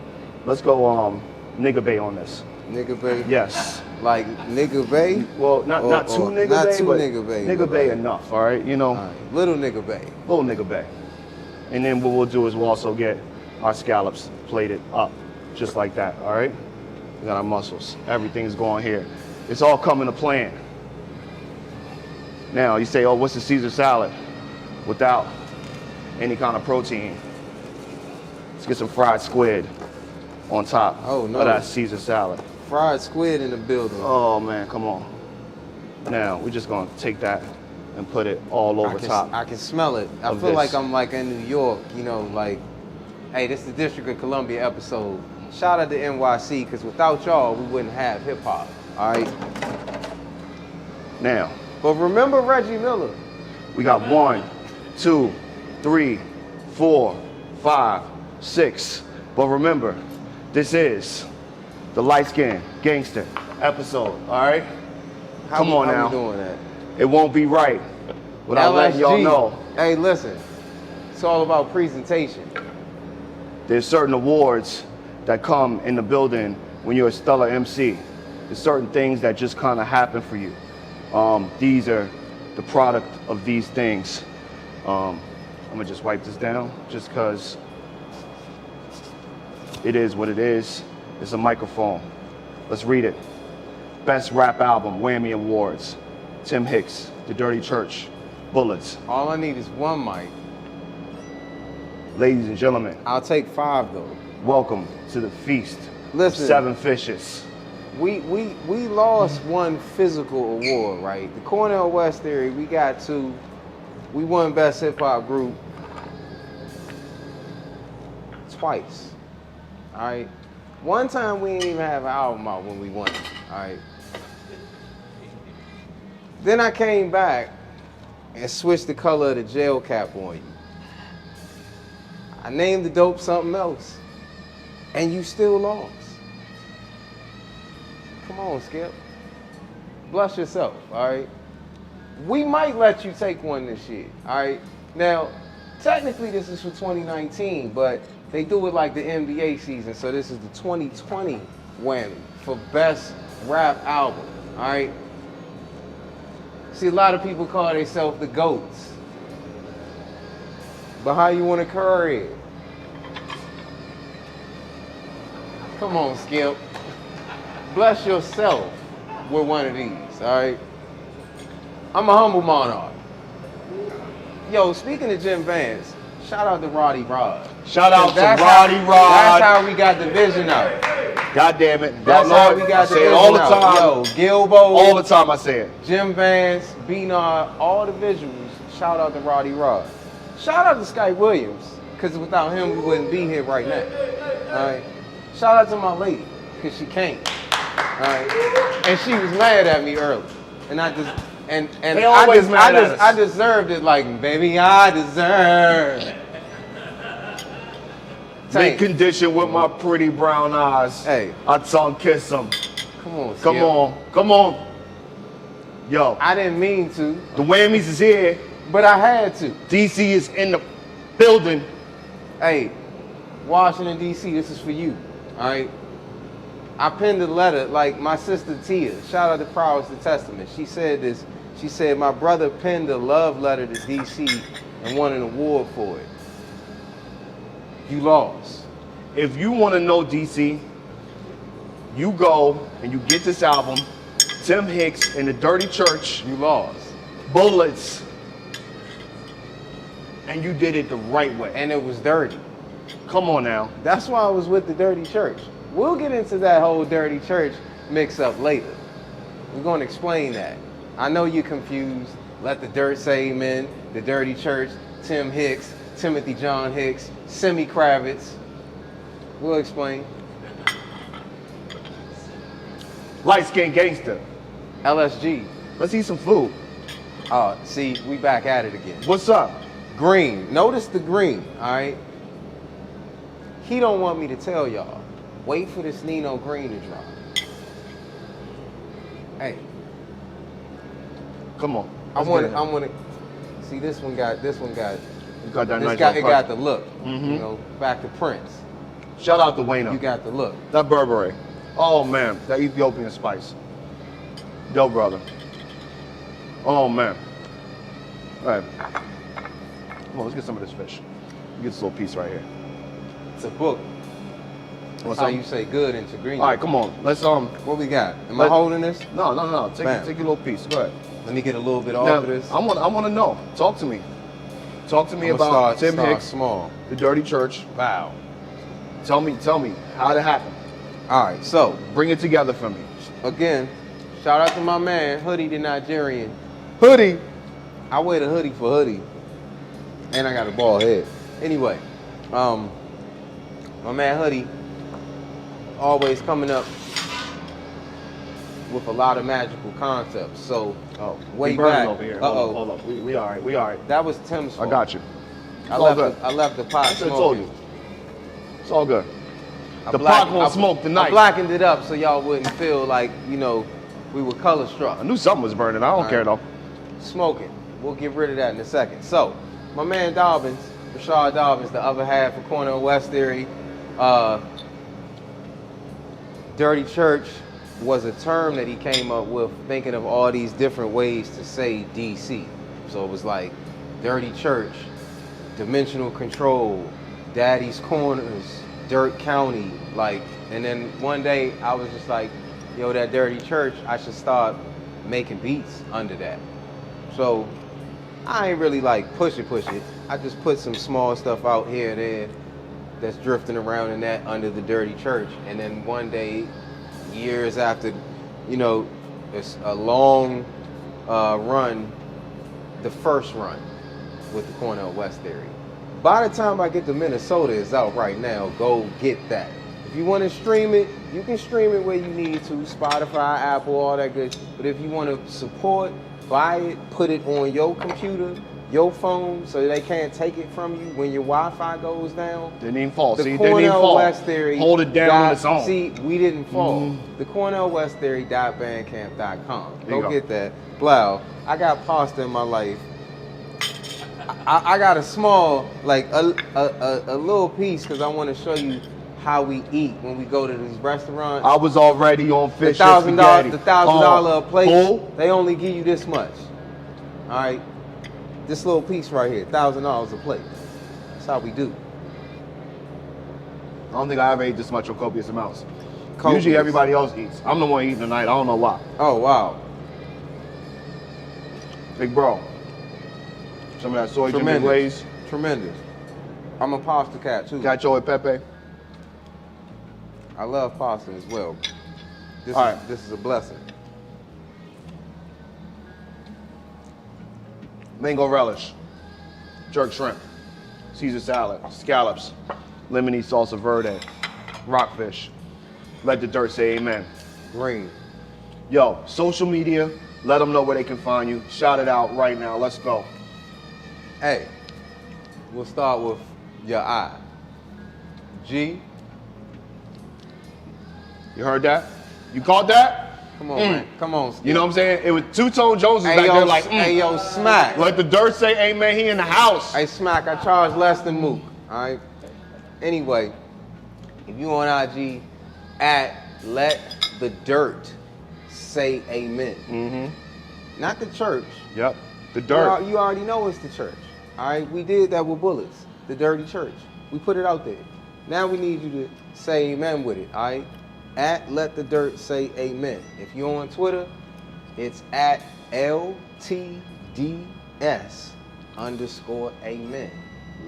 A: Let's go nigga bay on this.
C: Nigga bay?
A: Yes.
C: Like nigga bay?
A: Well, not too nigga
C: not
A: bay,
C: too
A: but
C: nigga bay,
A: nigga
C: but
A: bay
C: like-
A: enough. All right, you know,
C: All right. Little nigga bay.
A: little nigga bay. And then what we'll do is we'll also get our scallops plated up, just like that. All right. We got our mussels. Everything's going here. It's all coming to plan. Now you say, oh, what's the Caesar salad without any kind of protein? Let's get some fried squid on top
C: Oh, no.
A: of that Caesar salad.
C: Fried squid in the building.
A: Oh man, come on. Now we're just gonna take that and put it all over top.
C: I can smell it. I
A: of
C: feel like
A: this.
C: I'm like in New York, you know, like, hey, this is the District of Columbia episode. Shout out to NYC, because without y'all, we wouldn't have hip hop. All right.
A: Now
C: But remember Reggie Miller.
A: we got 1, 2, 3, 4, 5, 6. But remember, this is the light skin gangster episode. All right. Come on
C: how
A: now.
C: we doing that?
A: It won't be right without letting y'all know.
C: Hey, listen. It's all about presentation.
A: There's certain awards that come in the building when you're a stellar MC. There's certain things that just kind of happen for you. These are the product of these things. I'm gonna just wipe this down just because it is what it is. It's a microphone. Let's read it. Best Rap Album, Whammy Awards. Tim Hicks, The Dirty Church, Bullets.
C: All I need is one mic.
A: Ladies and gentlemen,
C: I'll take 5 though.
A: welcome to the feast
C: Listen.
A: of 7 fishes.
C: We lost one physical award, right? The Cornell West Theory, we got 2. We won Best Hip Hop Group twice. All right. One time we didn't even have an album out when we won it. All right. Then I came back and switched the color of the gel cap on you. I named the dope something else, and you still lost. Come on, Skip. Bless yourself, all right? We might let you take one this year, all right? Now, technically this is for 2019, but they do it like the NBA season, so this is the 2020 whammy for Best Rap Album, all right? See, a lot of people call themselves the GOATs. But how you want to carry it? Come on, Skip. Bless yourself with one of these, all right? I'm a humble monarch. Yo, speaking of Jim Vance, shout out to Roddy Rod.
A: Shout out to
C: That's
A: Roddy
C: how-
A: Rod.
C: That's how we got the vision out.
A: God damn it.
C: That's
A: Y'all
C: how
A: know
C: we
A: it.
C: got
A: I
C: the
A: say
C: vision
A: it all the
C: out.
A: time.
C: Yo, Gilbo,
A: All the time I say it.
C: Jim Vance, B-Nard, all the visuals. Shout out to Roddy Rod. Shout out to Sky Williams, because without him, we wouldn't be here right now. All right. Shout out to my lady, because she came. All right. And she was mad at me early. And I just, and
A: They always mad at us.
C: I deserved it, like, baby, I deserve it.
A: Make condition with my pretty brown eyes.
C: Hey.
A: I tongue kiss them.
C: Come on, Skip.
A: Come on. Come on. Yo,
C: I didn't mean to,
A: the whammies is here.
C: but I had to.
A: DC is in the building.
C: Hey, Washington, D.C., this is for you, all right? I penned a letter, like my sister Tia, shout out to Prowess the Testament. She said this, she said, my brother penned a love letter to D.C. and won an award for it. You lost.
A: If you want to know DC, you go and you get this album, Tim Hicks and the Dirty Church,
C: You lost.
A: Bullets, and you did it the right way.
C: And it was dirty.
A: Come on now.
C: That's why I was with the Dirty Church. We'll get into that whole Dirty Church mix up later. We're going to explain that. I know you're confused. Let the dirt say amen. The Dirty Church, Tim Hicks, Timothy John Hicks, Semi Kravitz. We'll explain.
A: Light skin gangster.
C: LSG.
A: Let's eat some food.
C: See, we back at it again.
A: What's up?
C: Green. Notice the green, all right? He don't want me to tell y'all. Wait for this Nino Green to drop. Hey,
A: Come on.
C: I
A: Let's
C: want
A: get
C: to.
A: it.
C: See, this one got.
A: You got that nice
C: It
A: little
C: got
A: cut.
C: the look.
A: Mhm.
C: You know, back to Prince.
A: Shout out to Wayno.
C: You got the look.
A: That Burberry. Oh man, that Ethiopian spice. Yo, brother. Oh man. All right. Come on, let's get some of this fish. Get this little piece right here.
C: It's a book. That's
A: Want
C: how
A: some?
C: you say good in Tigrinya.
A: All right, come on. Let's
C: What we got? Am I
A: Let-
C: holding this?
A: No. Take
C: Bam.
A: your little piece. Go ahead.
C: Let me get a little bit
A: Now,
C: off of this.
A: I want to know. Talk to me. Talk to me
C: I'ma
A: about Tim
C: start
A: Hicks,
C: small.
A: the Dirty Church,
C: Wow.
A: Tell me, how'd it happen?
C: All right, so
A: Bring it together for me.
C: again, shout out to my man, Hoodie the Nigerian.
A: Hoodie.
C: I wear the hoodie for hoodie, and I got a bald head. Anyway, my man Hoodie always coming up with a lot of magical concepts. So, way
A: we burning
C: back.
A: over here.
C: Uh-oh.
A: Hold up. We all right. We all right.
C: That was Tim's fault.
A: I got you.
C: I
A: all
C: left the pot
A: I should have
C: smoking.
A: told you. It's all good.
C: I
A: The
C: black-
A: pot won't smoke tonight.
C: I blackened it up so y'all wouldn't feel like, we were color struck.
A: I knew something was burning. I don't care though.
C: Smoking. We'll get rid of that in a second. So, my man Dobbins, Rashad Dobbins, the other half of Cornell West Theory, Dirty Church was a term that he came up with thinking of all these different ways to say DC. So it was like Dirty Church, Dimensional Control, Daddy's Corners, Dirt County, and then one day I was just like, yo, that Dirty Church, I should start making beats under that. So I ain't really push it. I just put some small stuff out here and there that's drifting around in that under the Dirty Church. And then one day, years after, it's a long run, the first run with the Cornell West Theory. By the time I get to Minnesota, it's out right now. Go get that. If you want to stream it, you can stream it where you need to, Spotify, Apple, all that good. But if you want to support, buy it, put it on your computer, your phone, so they can't take it from you when your Wi-Fi goes down.
A: Didn't even fall.
C: The
A: See, didn't even
C: Cornell
A: fall.
C: West Theory.
A: Hold it down on its own.
C: See, we didn't fall. The Cornell West Theory.bandcamp.com.
A: There you
C: Go
A: go.
C: get that. Blow. I got pasta in my life. I got a small, a little piece because I want to show you how we eat when we go to these restaurants.
A: I was already on
C: The
A: fish and spaghetti.
C: $1,000 a plate,
A: Full?
C: they only give you this much. All right, this little piece right here, $1,000 a plate. That's how we do.
A: I don't think I ever ate this much of copious amounts.
C: Copious.
A: Usually everybody else eats. I'm the one eating tonight. I don't know why.
C: Oh wow,
A: Big bro. Some of that soy Jimmy
C: tremendous,
A: Glaze.
C: tremendous. I'm a pasta cat too.
A: Cacio e pepe.
C: I love pasta as well.
A: All right.
C: This is a blessing.
A: Mango relish. Jerk shrimp. Caesar salad. Scallops. Lemony salsa verde. Rockfish. Let the dirt say amen.
C: Green.
A: Yo, social media. Let them know where they can find you. Shout it out right now. Let's go.
C: Hey, we'll start with your eye. G.
A: You heard that? You caught that?
C: Come on, man. Come on. Skip.
A: You know what I'm saying? It was Two-Tone Jones was
C: Hey,
A: back
C: yo,
A: there like,
C: hey, yo, Smack.
A: Let the dirt say amen. He in the house.
C: Hey, Smack, I charge less than Mook. All right. Anyway, if you on IG, let the dirt say amen.
A: Mm-hmm.
C: Not the church.
A: Yep. The dirt.
C: You already know it's the church. All right. We did that with Bullets, the dirty church. We put it out there. Now we need you to say amen with it. All right. Let the dirt say amen. If you're on Twitter, it's @LTDS_amen.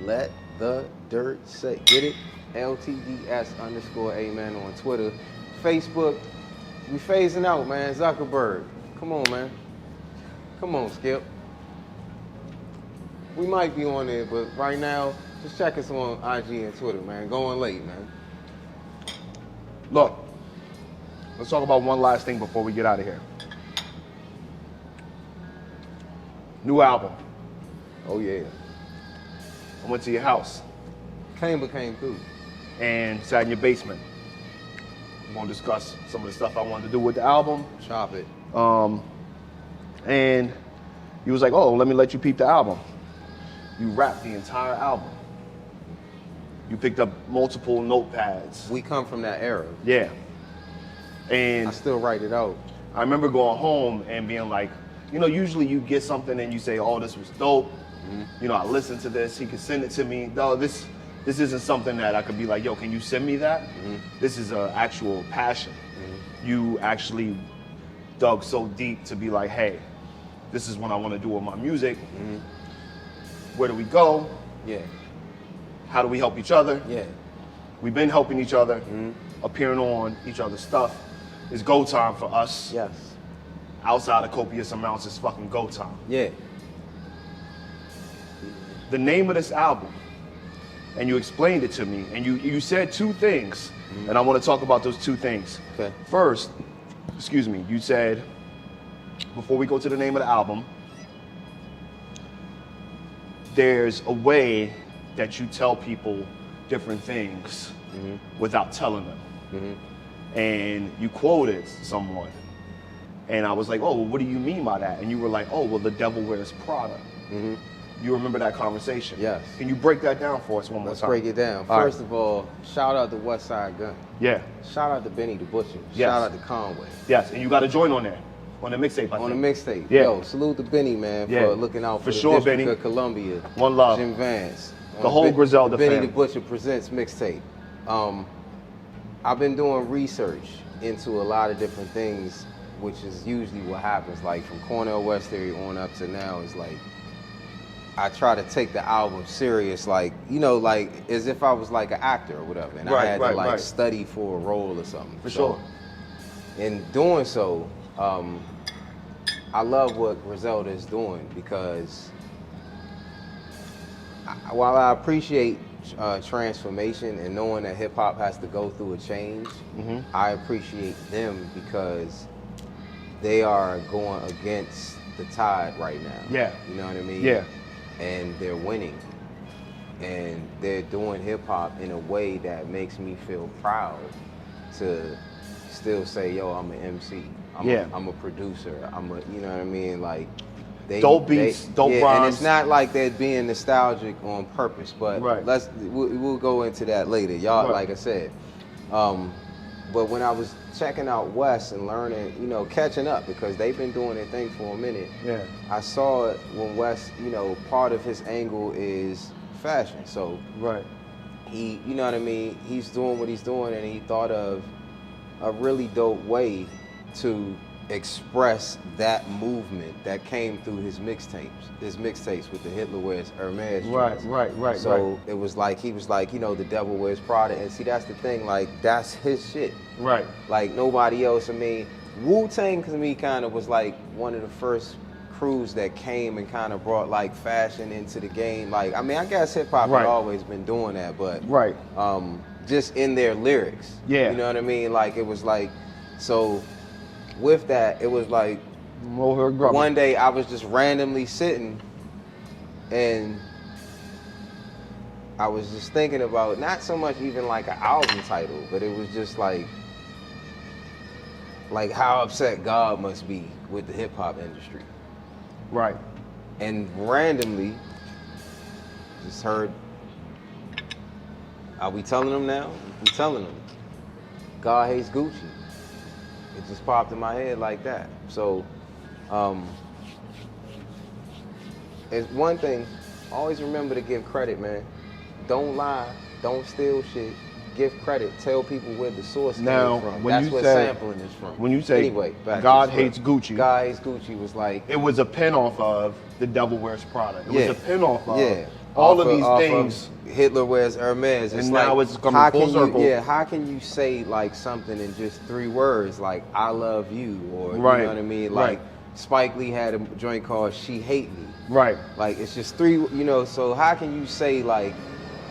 C: Let the dirt say. Get it? LTDS_amen on Twitter. Facebook, we phasing out, man. Zuckerberg. Come on, man. Come on, Skip. We might be on there, but right now, just check us on IG and Twitter, man. Going late, man.
A: Look, let's talk about one last thing before we get out of here. New album.
C: Oh, yeah.
A: I went to your house
C: Kaimbr came through.
A: and sat in your basement. I'm gonna discuss some of the stuff I wanted to do with the album.
C: Chop it.
A: And he was like, oh, let me let you peep the album. You rapped the entire album. You picked up multiple notepads.
C: We come from that era.
A: Yeah. And
C: I still write it out.
A: I remember going home and being like, usually you get something and you say, oh, this was dope. I listened to this. He could send it to me. No, this isn't something that I could be like, yo, can you send me that? This is an actual passion. You actually dug so deep to be like, hey, this is what I want to do with my music. Where do we go?
C: Yeah.
A: How do we help each other?
C: Yeah.
A: We've been helping each other, appearing on each other's stuff. It's go time for us.
C: Yes.
A: Outside of copious amounts, it's fucking go time.
C: Yeah.
A: The name of this album, and you explained it to me, and you said two things, and I want to talk about those two things.
C: Okay.
A: First, excuse me, you said, before we go to the name of the album, there's a way that you tell people different things without telling them. And you quoted someone, and I was like, oh, well, what do you mean by that? And you were like, oh, well, the devil wears Prada. You remember that conversation?
C: Yes.
A: Can you break that down for us one more
C: Let's
A: time?
C: break it down.
A: All
C: First
A: right.
C: of all, shout out to West Side Gun.
A: Yeah.
C: Shout out to Benny the Butcher.
A: Yes.
C: Shout out to Conway.
A: Yes, and you got to join on there, on the mixtape, I
C: On the
A: think.
C: mixtape.
A: Yeah.
C: Yo, salute to Benny, man,
A: Yeah.
C: for looking out
A: For
C: for the
A: sure,
C: District
A: Benny.
C: of Columbia.
A: One love.
C: Jim Vance.
A: The whole Griselda
C: Benny
A: family.
C: the Butcher Presents mixtape. I've been doing research into a lot of different things, which is usually what happens. Like from Cornell West area on up to now, is like I try to take the album serious, like, you know, like as if I was like an actor or whatever, and I had to like study for a role or something.
A: For sure.
C: In doing so, I love what Griselda is doing because while I appreciate transformation and knowing that hip hop has to go through a change, I appreciate them because they are going against the tide right now.
A: Yeah.
C: You know what I mean?
A: Yeah.
C: And they're winning. And they're doing hip hop in a way that makes me feel proud to still say, yo, I'm an MC. I'm a producer. You know what I mean? Like,
A: dope beats, dope rhymes.
C: And it's not like they're being nostalgic on purpose, but we'll go into that later. Y'all, like I said. But when I was checking out West and learning, you know, catching up, because they've been doing their thing for a minute.
A: Yeah.
C: I saw it when West, you know, part of his angle is fashion. So he, you know what I mean, he's doing what he's doing, and he thought of a really dope way to express that movement that came through his mixtapes with the Hitler Wears Hermes.
A: Right.
C: So it was like, he was like, you know, the devil wears Prada. And see, that's the thing, like, that's his shit.
A: Right.
C: Like, nobody else. I mean, Wu-Tang to me kind of was like one of the first crews that came and kind of brought like fashion into the game. Like, I mean, I guess hip hop had always been doing that, but just in their lyrics.
A: Yeah.
C: You know what I mean? Like, it was like, so with that, it was like, one day I was just randomly sitting and I was just thinking about not so much even like an album title, but it was just like how upset God must be with the hip hop industry.
A: Right.
C: And randomly just heard, are we telling them now? We telling them. God hates Gucci. It just popped in my head like that. So, it's one thing, always remember to give credit, man. Don't lie, don't steal shit, give credit, tell people where the source came from. That's where sampling is from.
A: When you say,
C: anyway,
A: God hates Gucci.
C: God hates Gucci was like,
A: it was a pin off of The Devil Wears Prada. It was a pin off of
C: all
A: of these things.
C: Hitler Wears Hermes. It's
A: and
C: like,
A: now it's coming full circle.
C: How can you say like something in just 3 words, like I love you, or you know what I mean? Like Spike Lee had a joint called She Hate Me. Right. Like, it's just 3, you know, so how can you say like,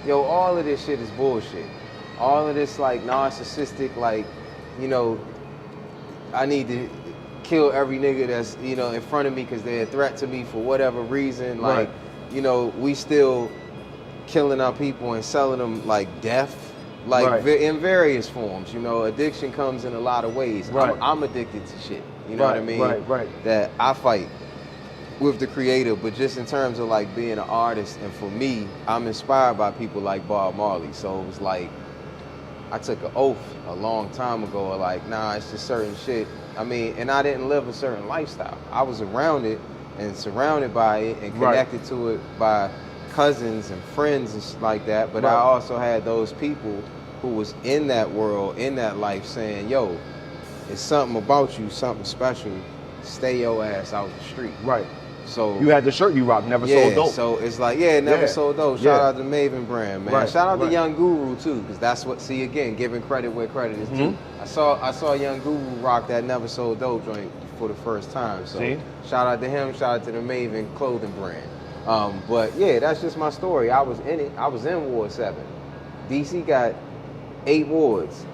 C: yo, all of this shit is bullshit. All of this like narcissistic, like, you know, I need to kill every nigga that's, you know, in front of me because they're a threat to me for whatever reason. Like, you know, we still killing our people and selling them like death, like in various forms. You know, addiction comes in a lot of ways. I'm addicted to shit. You know what I mean? That I fight with the creator, but just in terms of like being an artist, and for me, I'm inspired by people like Bob Marley. So it was like, I took an oath a long time ago, like, nah, it's just certain shit. I mean, and I didn't live a certain lifestyle. I was around it and surrounded by it and connected to it by cousins and friends and shit like that. But I also had those people who was in that world, in that life, saying, yo, it's something about you, something special. Stay your ass out the street. So
A: You had the shirt you rock, never
C: yeah,
A: sold dope.
C: so it's like, yeah, never
A: Yeah.
C: sold dope. Shout
A: Yeah.
C: out to Maven brand, man.
A: Right,
C: Shout out to
A: right.
C: Young Guru too, because that's what, see again, giving credit where credit is due. I saw Young Guru rock that never sold dope joint for the first time. So
A: See?
C: shout out to him, shout out to the Maven clothing brand. But yeah, that's just my story. I was in it. I was in Ward 7. DC got 8 wards.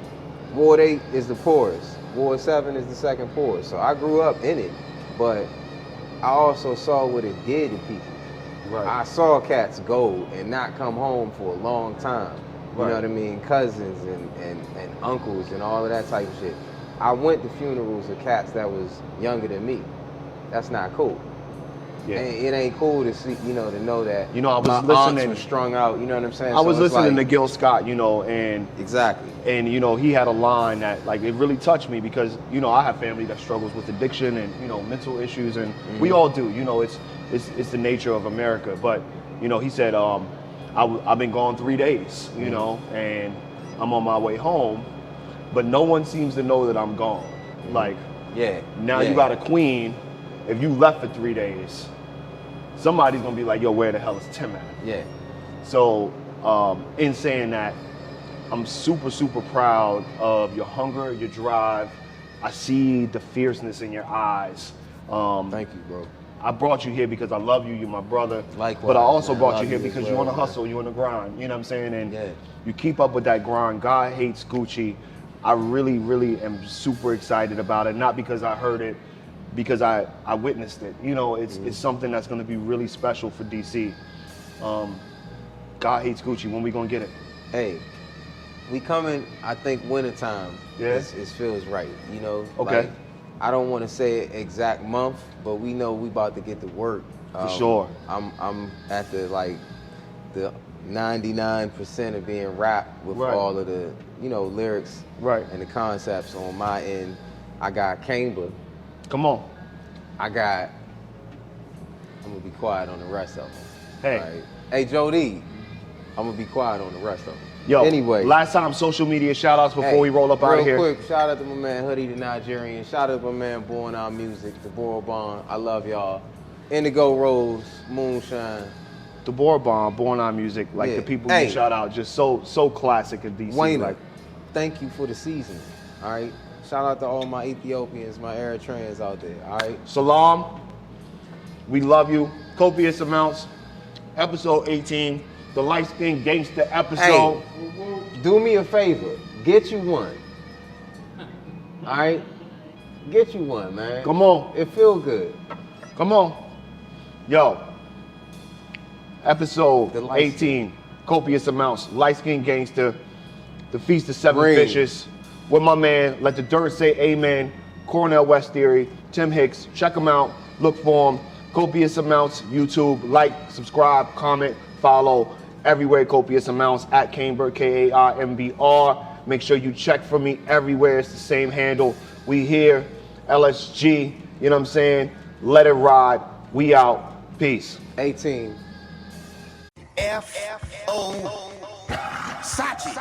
C: Ward 8 is the poorest. Ward 7 is the second poorest. So I grew up in it, but I also saw what it did to people.
A: Right.
C: I saw cats go and not come home for a long time. You
A: Right.
C: know what I mean? Cousins and uncles and all of that type of shit. I went to funerals of cats that was younger than me. That's not cool.
A: Yeah.
C: It ain't cool to see, you know, to know that
A: You know, I was
C: my aunts
A: listening-
C: were strung out. You know what I'm saying?
A: I was
C: So it's
A: listening to
C: like-
A: Gil Scott, you know, and
C: Exactly.
A: you know, he had a line that like it really touched me because you know I have family that struggles with addiction and you know mental issues, and we all do. You know, it's the nature of America. But you know, he said I've been gone 3 days, you know, and I'm on my way home, but no one seems to know that I'm gone. Like
C: Yeah.
A: now
C: yeah.
A: you got a queen. If you left for 3 days, somebody's gonna be like, yo, where the hell is Tim at?
C: Yeah.
A: So, in saying that, I'm super, super proud of your hunger, your drive. I see the fierceness in your eyes.
C: Thank you, bro.
A: I brought you here because I love you. You're my brother.
C: Likewise,
A: But I also
C: man.
A: brought
C: Love
A: you here
C: you as
A: because
C: well,
A: you want to
C: man.
A: hustle. You want to grind. You know what I'm saying? And
C: Yeah.
A: you keep up with that grind. God hates Gucci. I really, really am super excited about it. Not because I heard it, because I witnessed it. You know, it's something that's going to be really special for DC. God hates Gucci. When we going to get it?
C: Hey, we coming, I think wintertime.
A: Yeah?
C: It feels right, you know?
A: Okay.
C: Like, I don't want to say exact month, but we know we about to get to work.
A: For sure.
C: I'm at the 99% of being rapped with
A: Right.
C: all of the, you know, lyrics
A: Right.
C: and the concepts on my end. I got Kaimbr.
A: Come on.
C: I'm gonna be quiet on the rest of them.
A: Hey.
C: Right? Hey, Jody, I'm gonna be quiet on the rest of them.
A: Yo,
C: anyway.
A: last time social media shout outs before we roll up out of here.
C: Real quick, shout out to my man Hoodie the Nigerian. Shout out to my man Born Our Music, the Bond. I love y'all. Indigo Rose, Moonshine.
A: The Bomb, Born on Music, like
C: Yeah.
A: the people
C: Hey.
A: you shout out, just so classic in DC.
C: Wayne,
A: Like,
C: thank you for the season. All right. Shout out to all my Ethiopians, my Eritreans out there. All right.
A: Salam, we love you. Copious amounts. Episode 18, the light skinned gangster episode.
C: Do me a favor. Get you one. All right. Get you one, man.
A: Come on,
C: It feel good.
A: come on. Yo,
C: The
A: episode
C: light
A: 18, copious amounts, light skinned gangster, the Feast of Seven
C: Green.
A: Fishes, with my man, Let the Dirt Say Amen, Cornell West Theory, Tim Hicks. Check them out, look for them. Copious amounts, YouTube, like, subscribe, comment, follow, everywhere copious amounts, at Kaimbr, Kaimbr. Make sure you check for me everywhere, it's the same handle. We here, LSG, you know what I'm saying? Let it ride, we out, peace.
C: 18.
D: F-O Sachi.